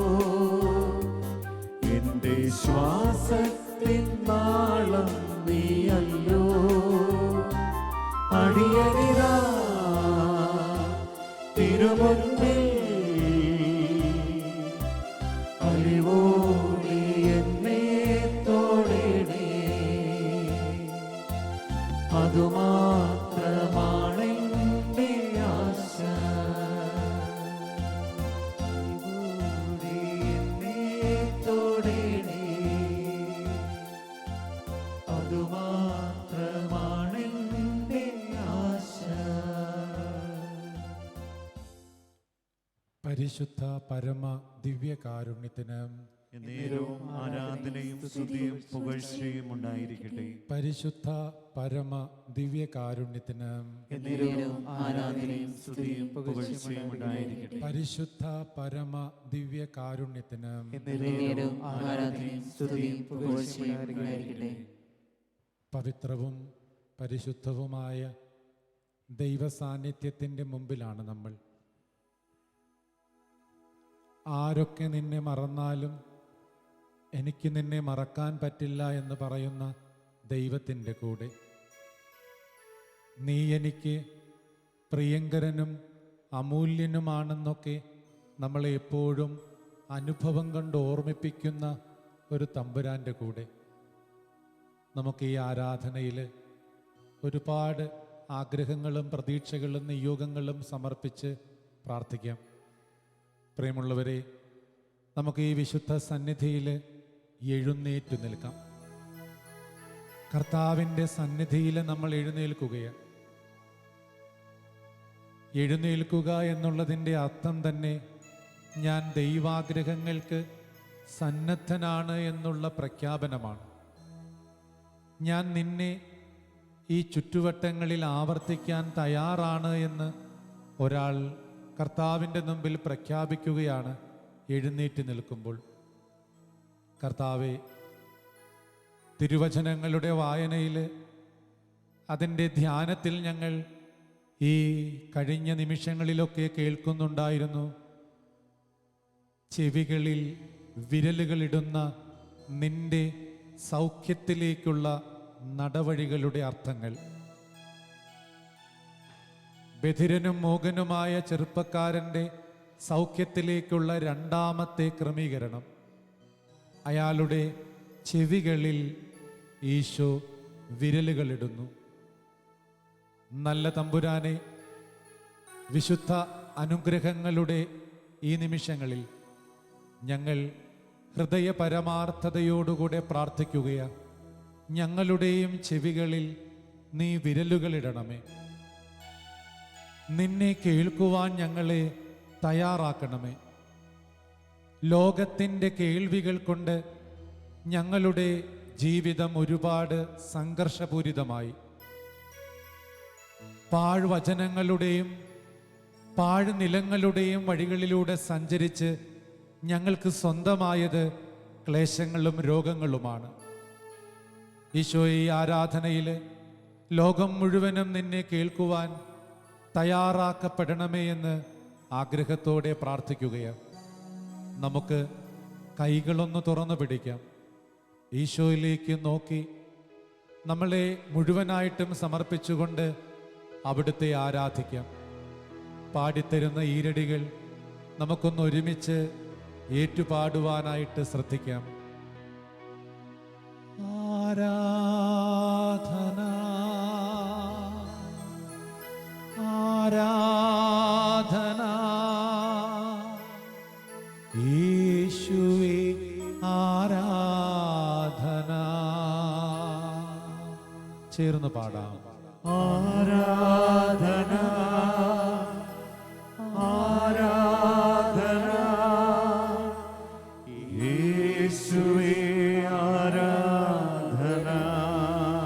എന്റെ ശ്വാസത്തിൻ താളം നീയല്ലോ. അടിയനിതാ തിരുമുൻപിൽ അലിവോടെ എന്നെ തൊടണേ. അതുമാത്രമാണെന്റെ ആശ. അലിവോടെ എന്നെ തൊടണേ. അതുമാത്രമാണെന്റെ ആശ. പരിശുദ്ധ പരമ ദിവ്യകാരുണ്യത്തിന് എന്നേരവും ആരാധനയും സ്തുതിയും പുകഴ്ചയും ഉണ്ടായിരിക്കട്ടെ. പരിശുദ്ധ പരമ ദിവ്യകാരുണ്യത്തിന് എന്നേരവും ആരാധനയും സ്തുതിയും പുകഴ്ചയും ഉണ്ടായിരിക്കട്ടെ. പരിശുദ്ധ പരമ ദിവ്യകാരുണ്യത്തിന് എന്നേരവും ആരാധനയും സ്തുതിയും പുകഴ്ചയും ഉണ്ടായിരിക്കട്ടെ. പവിത്രവും പരിശുദ്ധവുമായ ദൈവസാന്നിധ്യത്തിൻ്റെ മുമ്പിലാണ് നമ്മൾ. ആരൊക്കെ നിന്നെ മറന്നാലും എനിക്ക് നിന്നെ മറക്കാൻ പറ്റില്ല എന്ന് പറയുന്ന ദൈവത്തിൻ്റെ കൂടെ നീ എനിക്ക് പ്രിയങ്കരനും അമൂല്യനുമാണെന്നൊക്കെ നമ്മളെ എപ്പോഴും അനുഭവം കൊണ്ട് ഓർമ്മിപ്പിക്കുന്ന ഒരു തമ്പുരാൻ്റെ കൂടെ നമുക്ക് ഈ ആരാധനയിൽ ഒരുപാട് ആഗ്രഹങ്ങളും പ്രതീക്ഷകളും നിയോഗങ്ങളും സമർപ്പിച്ച് പ്രാർത്ഥിക്കാം. പ്രിയമുള്ളവരെ, നമുക്ക് ഈ വിശുദ്ധ സന്നിധിയിൽ എഴുന്നേറ്റു നിൽക്കാം. കർത്താവിൻ്റെ സന്നിധിയിൽ നമ്മൾ എഴുന്നേൽക്കുകയാണ്. എഴുന്നേൽക്കുക എന്നുള്ളതിൻ്റെ അർത്ഥം തന്നെ ഞാൻ ദൈവാഗ്രഹങ്ങൾക്ക് സന്നദ്ധനാണ് എന്നുള്ള പ്രഖ്യാപനമാണ്. ഞാൻ നിന്നെ ഈ ചുറ്റുവട്ടങ്ങളിൽ ആവർത്തിക്കാൻ തയ്യാറാണ് എന്ന് ഒരാൾ കർത്താവിൻ്റെ മുമ്പിൽ പ്രഖ്യാപിക്കുകയാണ് എഴുന്നേറ്റ് നിൽക്കുമ്പോൾ. കർത്താവെ, തിരുവചനങ്ങളുടെ വായനയിൽ അതിൻ്റെ ധ്യാനത്തിൽ ഞങ്ങൾ ഈ കഴിഞ്ഞ നിമിഷങ്ങളിലൊക്കെ കേൾക്കുന്നുണ്ടായിരുന്നു, ചെവികളിൽ വിരലുകളിടുന്ന നിന്റെ സൗഖ്യത്തിലേക്കുള്ള നടവഴികളുടെ അർത്ഥങ്ങൾ. ബധിരനും മൂകനുമായ ചെറുപ്പക്കാരൻ്റെ സൗഖ്യത്തിലേക്കുള്ള രണ്ടാമത്തെ ക്രമീകരണം. അയാളുടെ ചെവികളിൽ ഈശോ വിരലുകളിടുന്നു. നല്ല തമ്പുരാനെ, വിശുദ്ധ അനുഗ്രഹങ്ങളുടെ ഈ നിമിഷങ്ങളിൽ ഞങ്ങൾ ഹൃദയ പരമാർത്ഥതയോടുകൂടെ പ്രാർത്ഥിക്കുകയാണ്. ഞങ്ങളുടെയും ചെവികളിൽ നീ വിരലുകളിടണമേ. നിന്നെ കേൾക്കുവാൻ ഞങ്ങളെ തയ്യാറാക്കണമേ. ലോകത്തിൻ്റെ കേൾവികൾ കൊണ്ട് ഞങ്ങളുടെ ജീവിതം ഒരുപാട് സംഘർഷപൂരിതമായി. പാഴ്വചനങ്ങളുടെയും പാഴ്നിലങ്ങളുടെയും വഴികളിലൂടെ സഞ്ചരിച്ച് ഞങ്ങൾക്ക് സ്വന്തമായത് ക്ലേശങ്ങളും രോഗങ്ങളുമാണ്. ഈശോയെ, ഈ ആരാധനയിൽ ലോകം മുഴുവനും നിന്നെ കേൾക്കുവാൻ തയ്യാറാക്കപ്പെടണമേ എന്ന് ആഗ്രഹത്തോടെ പ്രാർത്ഥിക്കുകയാണ്. നമുക്ക് കൈകളൊന്ന് തുറന്നു പിടിക്കാം. ഈശോയിലേക്ക് നോക്കി നമ്മളെ മുഴുവനായിട്ടും സമർപ്പിച്ചുകൊണ്ട് അവിടുത്തെ ആരാധിക്കാം. പാടിത്തരുന്ന ഈരടികൾ നമുക്കൊന്ന് ഒരുമിച്ച് ഏറ്റുപാടുവാനായിട്ട് ശ്രദ്ധിക്കാം. ആരാധന ആരാധന യേശുവേ ആരാധന. ചേർന്ന് പാടാം. ആരാധന ആരാധന യേശുവേ ആരാധന.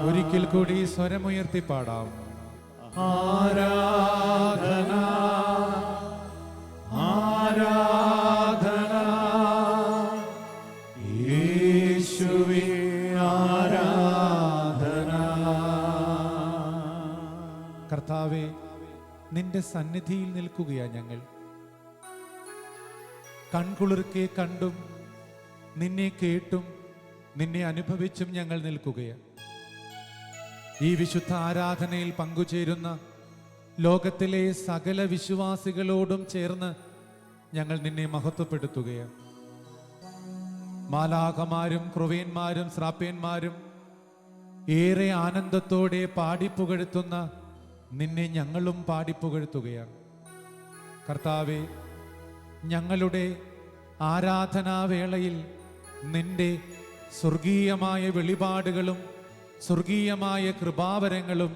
ഒരിക്കൽ കൂടി സ്വരമുയർത്തി പാടാം. ആരാധന ആരാധന യേശുവേ ആരാധന. കർത്താവേ, നിന്റെ സന്നിധിയിൽ നിൽക്കുകയാ ഞങ്ങൾ. കൺകുളിർക്കെ കണ്ടും നിന്നെ കേട്ടും നിന്നെ അനുഭവിച്ചും ഞങ്ങൾ നിൽക്കുകയാണ്. ഈ വിശുദ്ധ ആരാധനയിൽ പങ്കുചേരുന്ന ലോകത്തിലെ സകല വിശ്വാസികളോടും ചേർന്ന് ഞങ്ങൾ നിന്നെ മഹത്വപ്പെടുത്തുകയാണ്. മാലാഖമാരും ക്രൊവേന്മാരും ശ്രാപ്പേന്മാരും ഏറെ ആനന്ദത്തോടെ പാടിപ്പുകഴ്ത്തുന്ന നിന്നെ ഞങ്ങളും പാടിപ്പുകഴ്ത്തുകയാണ്. കർത്താവെ, ഞങ്ങളുടെ ആരാധനാവേളയിൽ നിന്റെ സ്വർഗീയമായ വെളിപാടുകളും സ്വർഗീയമായ കൃപാവരങ്ങളും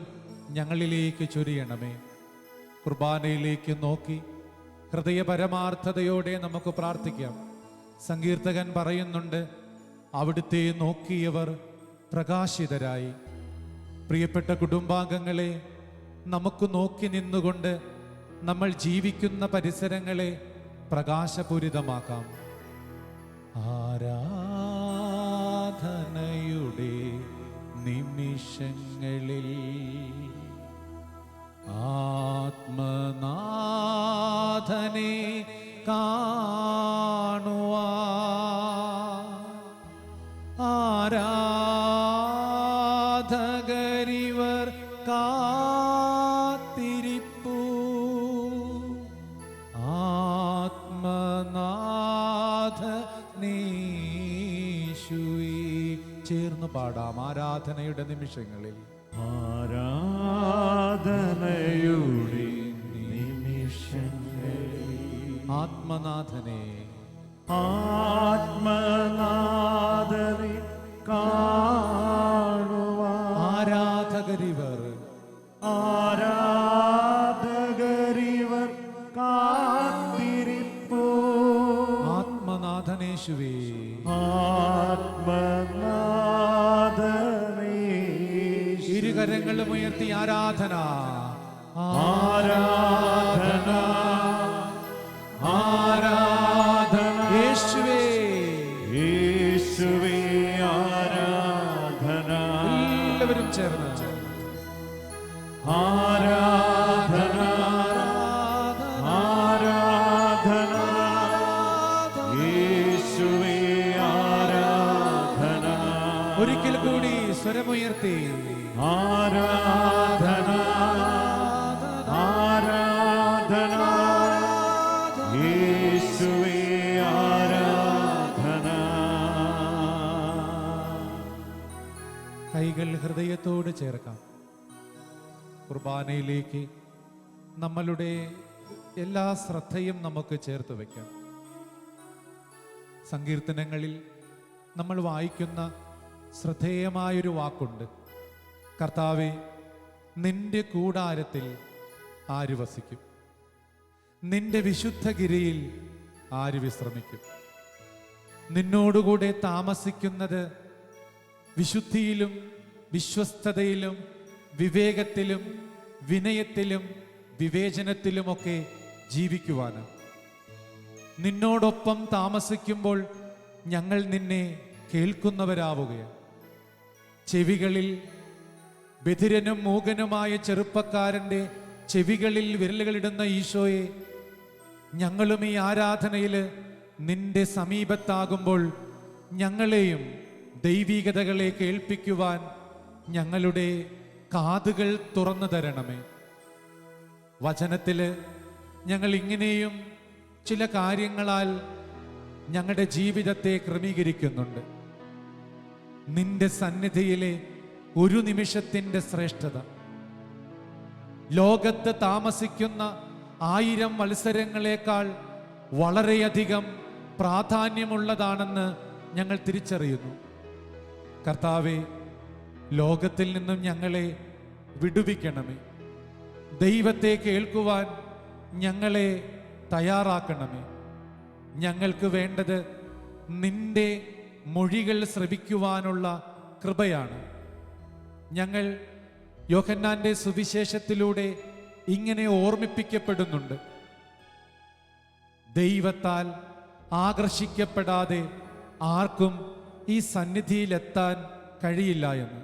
ഞങ്ങളിലേക്ക് ചൊരിയണമേ. കുർബാനയിലേക്ക് നോക്കി ഹൃദയപരമാർത്ഥതയോടെ നമുക്ക് പ്രാർത്ഥിക്കാം. സങ്കീർത്തകൻ പറയുന്നുണ്ട്, അവിടുത്തെ നോക്കിയവർ പ്രകാശിതരായി. പ്രിയപ്പെട്ട കുടുംബാംഗങ്ങളെ, നമുക്ക് നോക്കി നിന്നുകൊണ്ട് നമ്മൾ ജീവിക്കുന്ന പരിസരങ്ങളെ പ്രകാശപൂരിതമാക്കാം. ആരാധനയുടെ നിമിഷങ്ങളിൽ ആത്മനാഥനെ കാണുവാൻ ആരാധകരിവർ കാത്തിരിപ്പു. ആത്മനാഥനേശുവേ. ചേർന്ന് പാടാം. ആരാധനയുടെ നിമിഷങ്ങളിൽ ആരാധനയുടെ നിമിഷങ്ങളിൽ ആത്മനാഥനെ ആത്മനാഥനെ കാണുവാൻ ആരാധകരിവർ ആരാധകരിവർ കാത്തിരിപ്പു. ആത്മനാഥനേശുവേ. ആത്മനാഥനേശുവേ. ഇരുകരങ്ങളും ഉയർത്തി ആരാധന ആരാധന ആരാധന യേശുവേ. യേശുവേ ആരാധന. എല്ലാവരും ചേർന്ന് ആരാധന ആരാധന യേശുവേ ആരാധന. ഒരിക്കൽ കൂടി സ്വരമുയർത്തി ആരാധന ആരാധന യേശുവേ ആരാധന. കൈകൾ ഹൃദയത്തോട് ചേർക്കാം. കുർബാനയിലേക്ക് നമ്മളുടെ എല്ലാ ശ്രദ്ധയും നമുക്ക് ചേർത്ത് വയ്ക്കാം. സങ്കീർത്തനങ്ങളിൽ നമ്മൾ വായിക്കുന്ന ശ്രദ്ധേയമായൊരു വാക്കുണ്ട്. കർത്താവെ, നിന്റെ കൂടാരത്തിൽ ആര് വസിക്കും? നിന്റെ വിശുദ്ധഗിരിയിൽ ആര് വിശ്രമിക്കും? നിന്നോടുകൂടെ താമസിക്കുന്നത് വിശുദ്ധിയിലും വിശ്വസ്തതയിലും വിവേകത്തിലും വിനയത്തിലും വിവേചനത്തിലുമൊക്കെ ജീവിക്കുവാന്. നിന്നോടൊപ്പം താമസിക്കുമ്പോൾ ഞങ്ങൾ നിന്നെ കേൾക്കുന്നവരാവുകയാണ്. ചെവികളിൽ ബധിരനും മൂകനുമായ ചെറുപ്പക്കാരൻ്റെ ചെവികളിൽ വിരലുകളിടുന്ന ഈശോയെ, ഞങ്ങളും ഈ ആരാധനയിൽ നിന്റെ സമീപത്താകുമ്പോൾ ഞങ്ങളെയും ദൈവികതകളെ കേൾപ്പിക്കുവാൻ ഞങ്ങളുടെ കാതുകൾ തുറന്നു തരണമേ. വചനത്തിൽ ഞങ്ങൾ ഇങ്ങനെയും ചില കാര്യങ്ങളാൽ ഞങ്ങളുടെ ജീവിതത്തെ ക്രമീകരിക്കുന്നുണ്ട്. നിന്റെ സന്നിധിയിലെ ഒരു നിമിഷത്തിൻ്റെ ശ്രേഷ്ഠത ലോകത്ത് താമസിക്കുന്ന 1000 മത്സരങ്ങളെക്കാൾ വളരെയധികം പ്രാധാന്യമുള്ളതാണെന്ന് ഞങ്ങൾ തിരിച്ചറിയുന്നു. കർത്താവേ, ലോകത്തിൽ നിന്നും ഞങ്ങളെ വിടുവിക്കണമേ. ദൈവത്തെ കേൾക്കുവാൻ ഞങ്ങളെ തയ്യാറാക്കണമേ. ഞങ്ങൾക്ക് വേണ്ടത് നിന്റെ മൊഴികൾ ശ്രവിക്കുവാനുള്ള കൃപയാണ്. ഞങ്ങൾ യോഹന്നാന്റെ സുവിശേഷത്തിലൂടെ ഇങ്ങനെ ഓർമ്മിപ്പിക്കപ്പെടുന്നുണ്ട്: ദൈവത്താൽ ആകർഷിക്കപ്പെടാതെ ആർക്കും ഈ സന്നിധിയിലെത്താൻ കഴിയില്ല എന്ന്.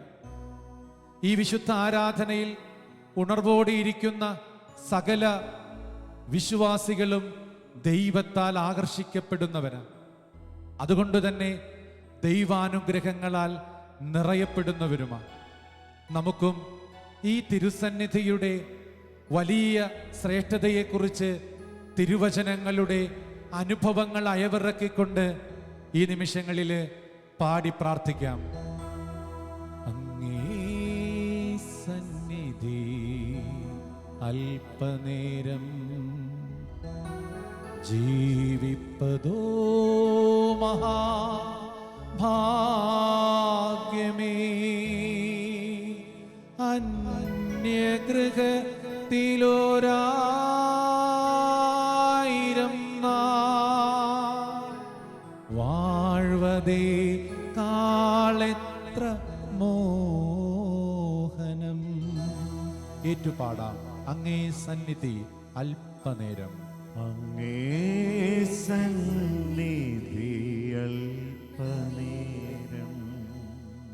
ഈ വിശുദ്ധ ആരാധനയിൽ ഉണർവോടെ ഇരിക്കുന്ന സകല വിശ്വാസികളും ദൈവത്താൽ ആകർഷിക്കപ്പെടുന്നവരാണ്. അതുകൊണ്ട് തന്നെ ദൈവാനുഗ്രഹങ്ങളാൽ നിറയപ്പെടുന്നവരുമാണ്. നമുക്കും ഈ തിരുസന്നിധിയുടെ വലിയ ശ്രേഷ്ഠതയെക്കുറിച്ച് തിരുവചനങ്ങളുടെ അനുഭവങ്ങൾ അയവിറക്കിക്കൊണ്ട് ഈ നിമിഷങ്ങളിൽ പാടി പ്രാർത്ഥിക്കാം. അങ്ങേ സന്നിധി അല്പനേരം ജീവിപ്പതോ മഹാഭാഗ്യമേ. അന്യഗൃഹത്തിലൊരായിരം നാൾ വാഴ്വതേ കാളെത്ര മോഹനം. ഏറ്റുപാടാം. അങ്ങേ സന്നിധി അല്പനേരം. അങ്ങേ സന്നിധി അല്പനേരം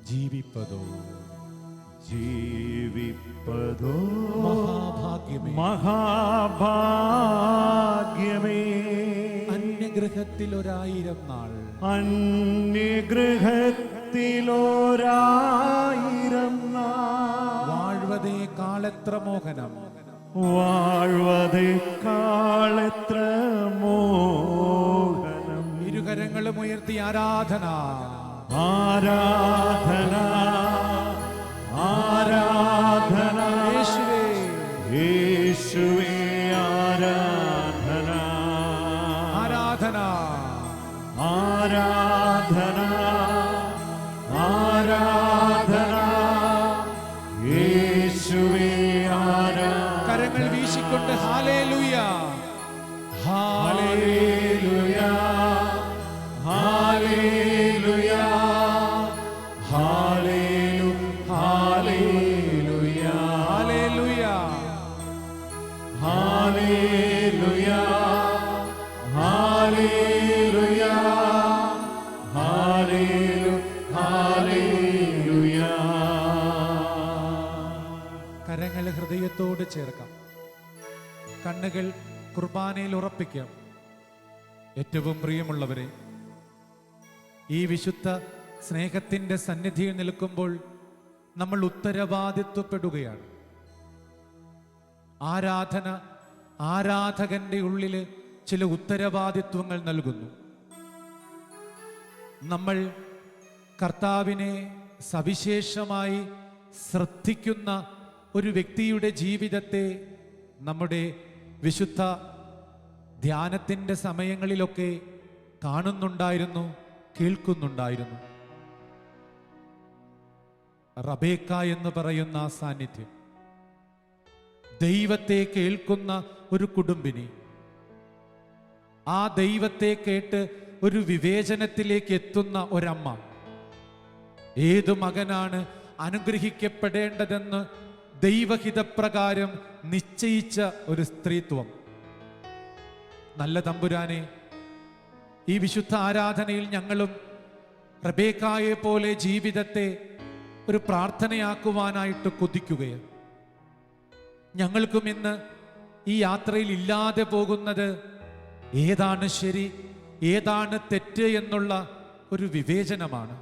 ജീവിപ്പതോ ജീവിപ്പതോ മഹാഭാഗ്യമേ. മഹാഭാഗ്യമേ. അന്യഗൃഹത്തിലൊരായിരം നാൾ അന്യഗൃഹത്തിലൊരായിരം നാൾ വാഴ്വതേ കാളെത്ര മോഹനം. വാഴ്വതേക്കാളെത്ര മോഹനം. ഇരുകരങ്ങളും ഉയർത്തി ആരാധന ആരാധന ആരാധന. യേശുവേ യേശുവേ ആരാധന ആരാധന ആരാധന ആരാധന. യേശുവേ ആരാധന. കരങ്ങൾ വീശിക്കൊണ്ട് ഹല്ലേലൂയ ഹല്ലേലൂയ ഹല്ലേലൂയ ഹല്ലേലൂയ ഹല്ലേലൂയ ഹല്ലേലൂയ ഹല്ലേലൂയ ഹല്ലേലൂയ. കരങ്ങൾ ഹൃദയത്തോട് ചേർക്കാം. കണ്ണുകൾ കുർബാനയിൽ ഉറപ്പിക്കാം. ഏറ്റവും പ്രിയമുള്ളവരെ, ഈ വിശുദ്ധ സ്നേഹത്തിൻ്റെ സന്നിധിയിൽ നിൽക്കുമ്പോൾ നമ്മൾ ഉത്തരവാദിത്വപ്പെടുകയാണ്. ആരാധന ആരാധകന്റെ ഉള്ളിൽ ചില ഉത്തരവാദിത്വങ്ങൾ നൽകുന്നു. നമ്മൾ കർത്താവിനെ സവിശേഷമായി ശ്രദ്ധിക്കുന്ന ഒരു വ്യക്തിയുടെ ജീവിതത്തെ നമ്മുടെ വിശുദ്ധ ധ്യാനത്തിൻ്റെ സമയങ്ങളിലൊക്കെ കാണുന്നുണ്ടായിരുന്നു, കേൾക്കുന്നുണ്ടായിരുന്നു. റബേക്ക എന്ന് പറയുന്ന ആ സാന്നിധ്യം, ദൈവത്തെ കേൾക്കുന്ന ഒരു കുടുംബിനി, ആ ദൈവത്തെ കേട്ട് ഒരു വിവേചനത്തിലേക്ക് എത്തുന്ന ഒരമ്മ, ഏതു മകനാണ് അനുഗ്രഹിക്കപ്പെടേണ്ടതെന്ന് ദൈവഹിതപ്രകാരം നിശ്ചയിച്ച ഒരു സ്ത്രീത്വം. നല്ല തമ്പുരാനെ, ഈ വിശുദ്ധ ആരാധനയിൽ ഞങ്ങളും റബേക്കായെ പോലെ ജീവിതത്തെ ഒരു പ്രാർത്ഥനയാക്കുവാനായിട്ട് കൊതിക്കുകയാണ്. ഞങ്ങൾക്കും ഇന്ന് ഈ യാത്രയിൽ ഇല്ലാതെ പോകുന്നത് ഏതാണ് ശരി, ഏതാണ് തെറ്റ് എന്നുള്ള ഒരു വിവേചനമാണ്.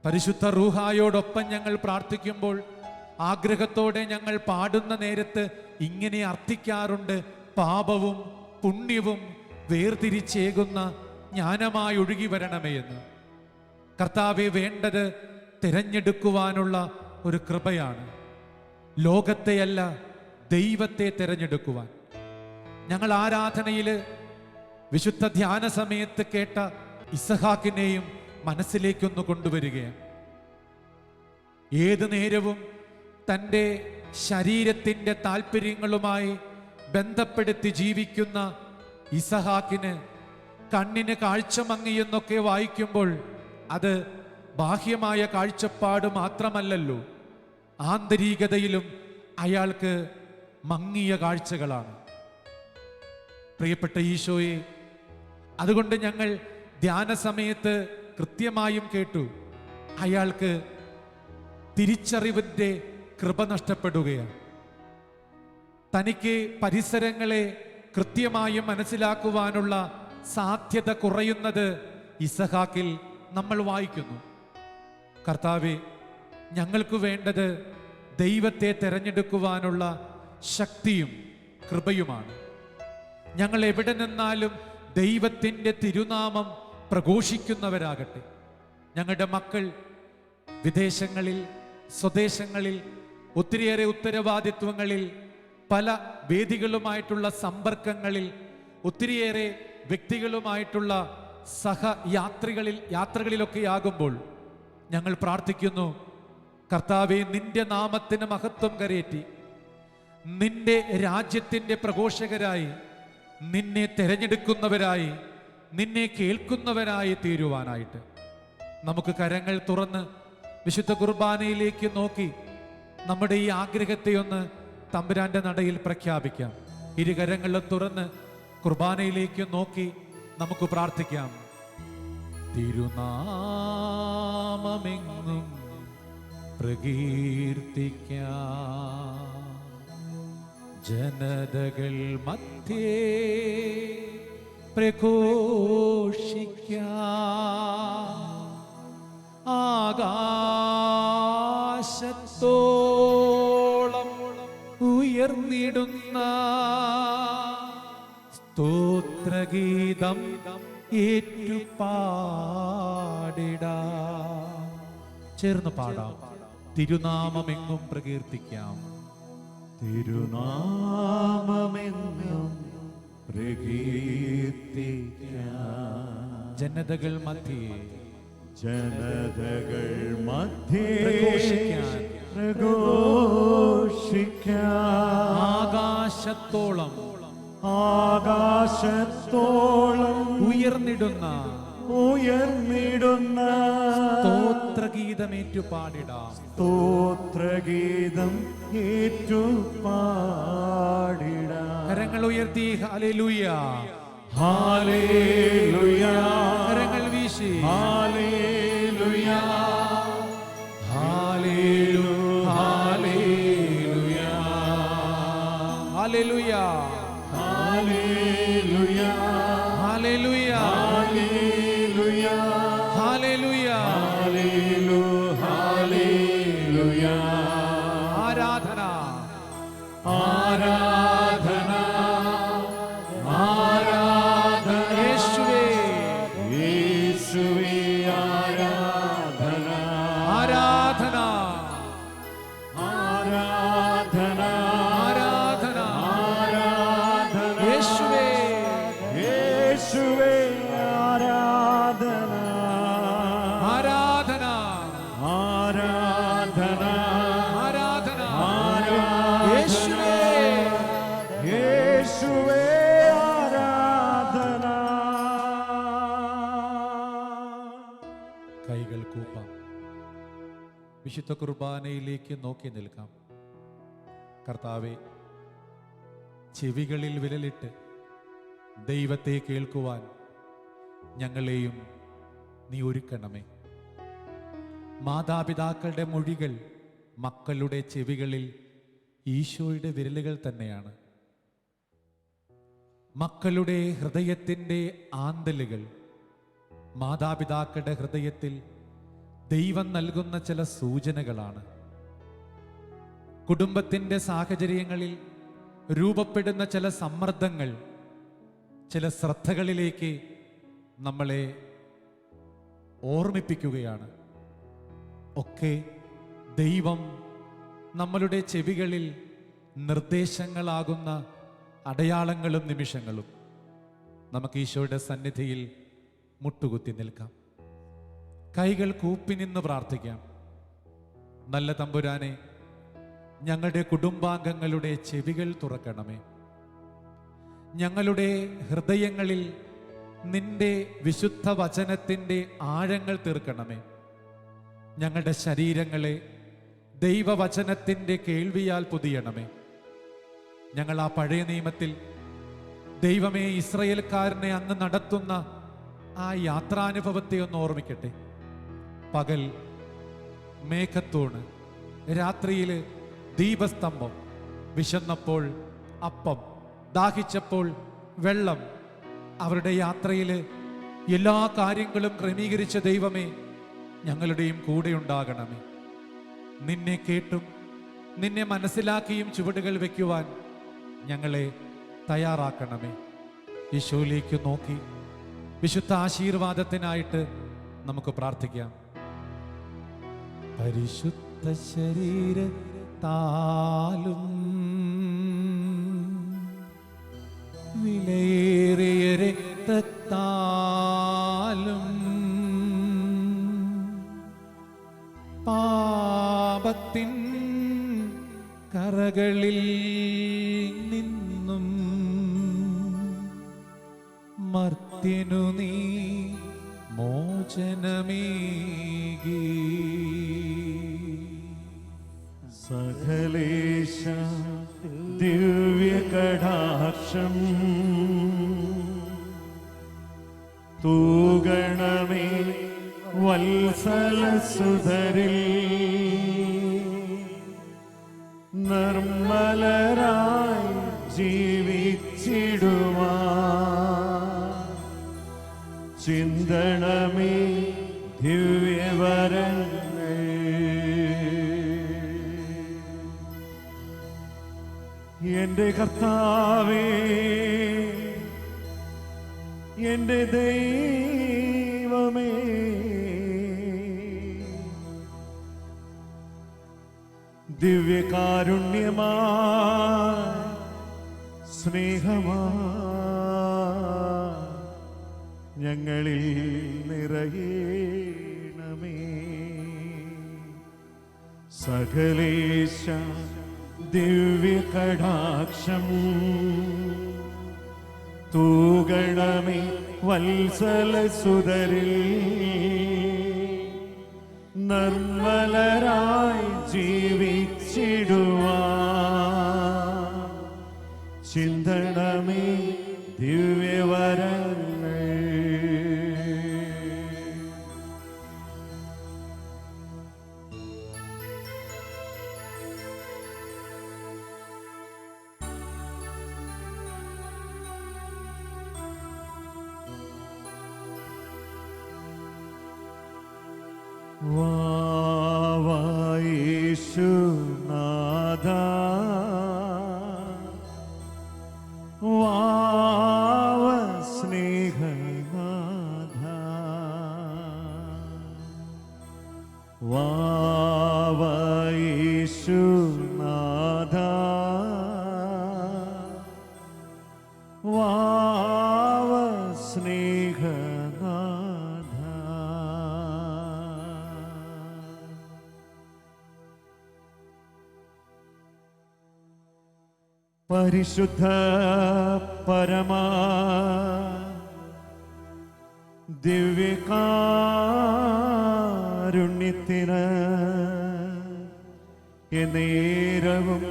പരിശുദ്ധ റൂഹായോടൊപ്പം ഞങ്ങൾ പ്രാർത്ഥിക്കുമ്പോൾ ആഗ്രഹത്തോടെ ഞങ്ങൾ പാടുന്ന നേരത്ത് ഇങ്ങനെ അർത്ഥിക്കാറുണ്ട്: പാപവും പുണ്യവും വേർതിരിച്ചേകുന്ന ജ്ഞാനമായി ഒഴുകി വരണമേ എന്ന്. കർത്താവെ, വേണ്ടത് തിരഞ്ഞെടുക്കുവാനുള്ള ഒരു കൃപയാണ്. ലോകത്തെയല്ല, ദൈവത്തെ തിരഞ്ഞെടുക്കുവാൻ. ഞങ്ങൾ ആരാധനയിൽ വിശുദ്ധ ധ്യാന സമയത്ത് കേട്ട ഇസഹാക്കിനെയും മനസ്സിലേക്കൊന്ന് കൊണ്ടുവരികയാണ്. ഏതു നേരവും തൻ്റെ ശരീരത്തിൻ്റെ താല്പര്യങ്ങളുമായി ബന്ധപ്പെടുത്തി ജീവിക്കുന്ന ഇസഹാക്കിന് കണ്ണിന് കാഴ്ച മങ്ങിയെന്നൊക്കെ വായിക്കുമ്പോൾ അത് ബാഹ്യമായ കാഴ്ചപ്പാട് മാത്രമല്ലല്ലോ, ആന്തരികതയിലും അയാൾക്ക് മങ്ങിയ കാഴ്ചകളാണ്. പ്രിയപ്പെട്ട ഈശോയെ, അതുകൊണ്ട് ഞങ്ങൾ ധ്യാന സമയത്ത് കൃത്യമായും കേട്ടു, അയാൾക്ക് തിരിച്ചറിവിൻ്റെ കൃപ നഷ്ടപ്പെടുകയാണ്. തനിക്ക് പരിസരങ്ങളെ കൃത്യമായും മനസ്സിലാക്കുവാനുള്ള സാധ്യത കുറയുന്നത് ഇസഹാക്കിൽ നമ്മൾ വായിക്കുന്നു. കർത്താവെ, ഞങ്ങൾക്ക് വേണ്ടത് ദൈവത്തെ തിരഞ്ഞെടുക്കുവാനുള്ള ശക്തിയും കൃപയുമാണ്. ഞങ്ങൾ എവിടെ നിന്നാലും ദൈവത്തിൻ്റെ തിരുനാമം പ്രഘോഷിക്കുന്നവരാകട്ടെ. ഞങ്ങളുടെ മക്കൾ വിദേശങ്ങളിൽ, സ്വദേശങ്ങളിൽ, ഒത്തിരിയേറെ ഉത്തരവാദിത്വങ്ങളിൽ, പല വേദികളുമായിട്ടുള്ള സമ്പർക്കങ്ങളിൽ, ഒത്തിരിയേറെ വ്യക്തികളുമായിട്ടുള്ള യാത്രകളിലൊക്കെ ആകുമ്പോൾ ഞങ്ങൾ പ്രാർത്ഥിക്കുന്നു, കർത്താവെ, നിന്റെ നാമത്തിന് മഹത്വം കരയേറ്റി നിന്റെ രാജ്യത്തിൻ്റെ പ്രഘോഷകരായി, നിന്നെ തിരഞ്ഞെടുക്കുന്നവരായി, നിന്നെ കേൾക്കുന്നവരായി തീരുവാനായിട്ട് നമുക്ക് കരങ്ങൾ തുറന്ന് വിശുദ്ധ കുർബാനയിലേക്ക് നോക്കി നമ്മുടെ ഈ ആഗ്രഹത്തെ ഒന്ന് തമ്പുരാന്റെ നടയിൽ പ്രഖ്യാപിക്കാം. ഇരുകരങ്ങളും തുറന്ന് കുർബാനയിലേക്ക് നോക്കി നമുക്ക് പ്രാർത്ഥിക്കാം. തിരുനാമമെങ്ങും പ്രകീർത്തിക്കാം, ജനതകൾ മധ്യേ പ്രഘോഷിക്കാം, ആകാശത്തോളം ഉയർന്നിടുന്ന സ്തോത്രഗീതം ഏറ്റുപാടിടാം. ചേർന്ന് പാടാം. തിരുനാമമെങ്ങും പ്രകീർത്തിക്കാം, തിരുനാമമെങ്ങും പ്രകീർത്തിക്കാം, ജനതകൾ മധ്യേ ജനതകൾ മധ്യേ പ്രഘോഷിക്കാൻ, പ്രഘോഷിക്കാം, ആകാശത്തോളം ആകാശത്തോളം ഉയർന്നിടുന്ന സ്തോത്രഗീതമേറ്റു പാടിടാം. സ്തോത്രഗീതം ഏറ്റുപാടിടാം. കരങ്ങൾ ഉയർത്തി ഹല്ലേലൂയ, ഹല്ലേലൂയ, കരങ്ങൾ വീശി ഹല്ലേലൂയ, ഹല്ലേലൂയ, ഹല്ലേലൂയ, ഹല്ലേലൂയ, ഹല്ലേലൂയ, ഹല്ലേലൂയ, ഹല്ലേലൂയ, ഹല്ലേലൂയ. ആരാധന, ആരാധന, ആരാധന, യേശുവേ, യേശുവേ, ആരാധന, ആരാധന, ആരാധന, ആരാധന, ആരാധന, യേശുവേ, യേശുവേ, ആരാധന, ആരാധന, ആരാധന, ആരാധന, ആരാധന, യേശുവേ, യേശുവേ, ആരാധന. കൈകൾ കൂപ്പാം. വിശുദ്ധ കുർബാനയിലേക്ക് നോക്കി നിൽക്കാം. കർത്താവെ, ചെവികളിൽ വിരലിട്ട് ദൈവത്തെ കേൾക്കുവാൻ ഞങ്ങളെയും നീ ഒരുക്കണമേ. മാതാപിതാക്കളുടെ മൊഴികൾ മക്കളുടെ ചെവികളിൽ ഈശോയുടെ വിരലുകൾ തന്നെയാണ്. മക്കളുടെ ഹൃദയത്തിൻ്റെ ആന്തലുകൾ മാതാപിതാക്കളുടെ ഹൃദയത്തിൽ ദൈവം നൽകുന്ന ചില സൂചനകളാണ്. കുടുംബത്തിൻ്റെ സാഹചര്യങ്ങളിൽ രൂപപ്പെടുന്ന ചില സമ്മർദ്ദങ്ങൾ ചില ശ്രദ്ധകളിലേക്ക് നമ്മളെ ഓർമ്മിപ്പിക്കുകയാണ്. ഒക്കെ ദൈവം നമ്മളുടെ ചെവികളിൽ നിർദ്ദേശങ്ങളാകുന്ന അടയാളങ്ങളും നിമിഷങ്ങളും. നമുക്ക് ഈശോയുടെ സന്നിധിയിൽ മുട്ടുകുത്തി നിൽക്കാം, കൈകൾ കൂപ്പി നിന്ന് പ്രാർത്ഥിക്കാം. നല്ല തമ്പുരാനെ, ഞങ്ങളുടെ കുടുംബാംഗങ്ങളുടെ ചെവികൾ തുറക്കണമേ. ഞങ്ങളുടെ ഹൃദയങ്ങളിൽ നിന്റെ വിശുദ്ധ വചനത്തിൻ്റെ ആഴങ്ങൾ തീർക്കണമേ. ഞങ്ങളുടെ ശരീരങ്ങളെ ദൈവവചനത്തിൻ്റെ കേൾവിയാൽ പൊതിയണമേ. ഞങ്ങൾ ആ പഴയ നിയമത്തിൽ ദൈവമേ ഇസ്രയേൽക്കാരനെ അങ്ങ് നടത്തുന്ന ആ യാത്രാനുഭവത്തെ ഒന്ന് ഓർമ്മിക്കട്ടെ. പകൽ മേഘത്തൂണ്, രാത്രിയിൽ ദീപസ്തംഭം, വിശന്നപ്പോൾ അപ്പം, ദാഹിച്ചപ്പോൾ വെള്ളം. അവരുടെ യാത്രയിൽ എല്ലാ കാര്യങ്ങളും ക്രമീകരിച്ച ദൈവമേ, ഞങ്ങളുടെയും കൂടെ ഉണ്ടാകണമേ. നിന്നെ കേട്ടും നിന്നെ മനസ്സിലാക്കിയും ചുവടുകൾ വയ്ക്കുവാൻ ഞങ്ങളെ തയ്യാറാക്കണമേ. ഈശോയിലേക്ക് നോക്കി വിശുദ്ധ ആശീർവാദത്തിനായിട്ട് നമുക്ക് പ്രാർത്ഥിക്കാം. പരിശുദ്ധ ശരീരത്താലും വിലയേറിയ രക്തത്താലും പാപത്തിൻ കറകളിൽ നിന്നും മർത്യനു നീ മോചനമേകി. സകലേശ ദിവ്യകടാക്ഷം തൂഗണമേ വത്സലസുധരിൽ. നിർമ്മലരായി ജീവിച്ചിടുവാൻ ചിന്തണമേ ദിവ്യവരങ്ങൾ. എന്റെ കർത്താവേ, എന്റെ ദൈവമേ, ദിവ്യകാരുണ്യമാ സ്നേഹമാ ഞങ്ങളിൽ നിറയണമേ. സകലേശ ദിവ്യകടാക്ഷം തൂഗണമേ വത്സലസുധരിൽ. നിർമ്മലരായി ജീവിച്ചിടുവാൻ ചിന്തണമേ ദിവ്യവരങ്ങൾ. യേശുനാഥ, വാവ സ്നേഹനാഥ, വാവ യേശുനാഥ, വാവ സ്നേഹനാഥ. പരിശുദ്ധ പരമാ ദിവ്യകാരുണ്യത്തിന് എന്നേരവും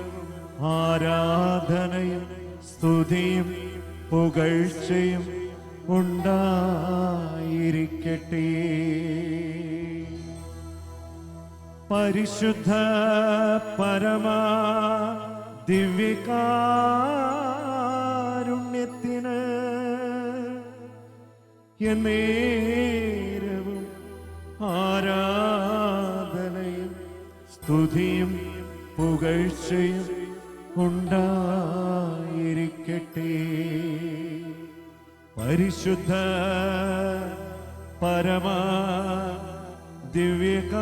ആരാധനയും സ്തുതിയും പുകഴ്ചയും ഉണ്ടായിരിക്കട്ടെ. പരിശുദ്ധ പരമാ ദിവ്യകാരുണ്യത്തിന് എന്നേരവും ആരാധനയും സ്തുതിയും പുകഴ്ചയും ഉണ്ടായിരിക്കട്ടെ. പരിശുദ്ധ പരമാ ദിവ്യകാരുണ്യത്തിന്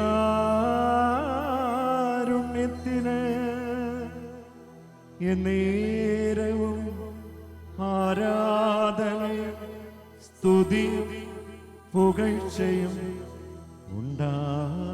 എന്നേരവും ആരാധനയും സ്തുതിയും പുകഴ്ചയും ഉണ്ടായിരിക്കട്ടെ.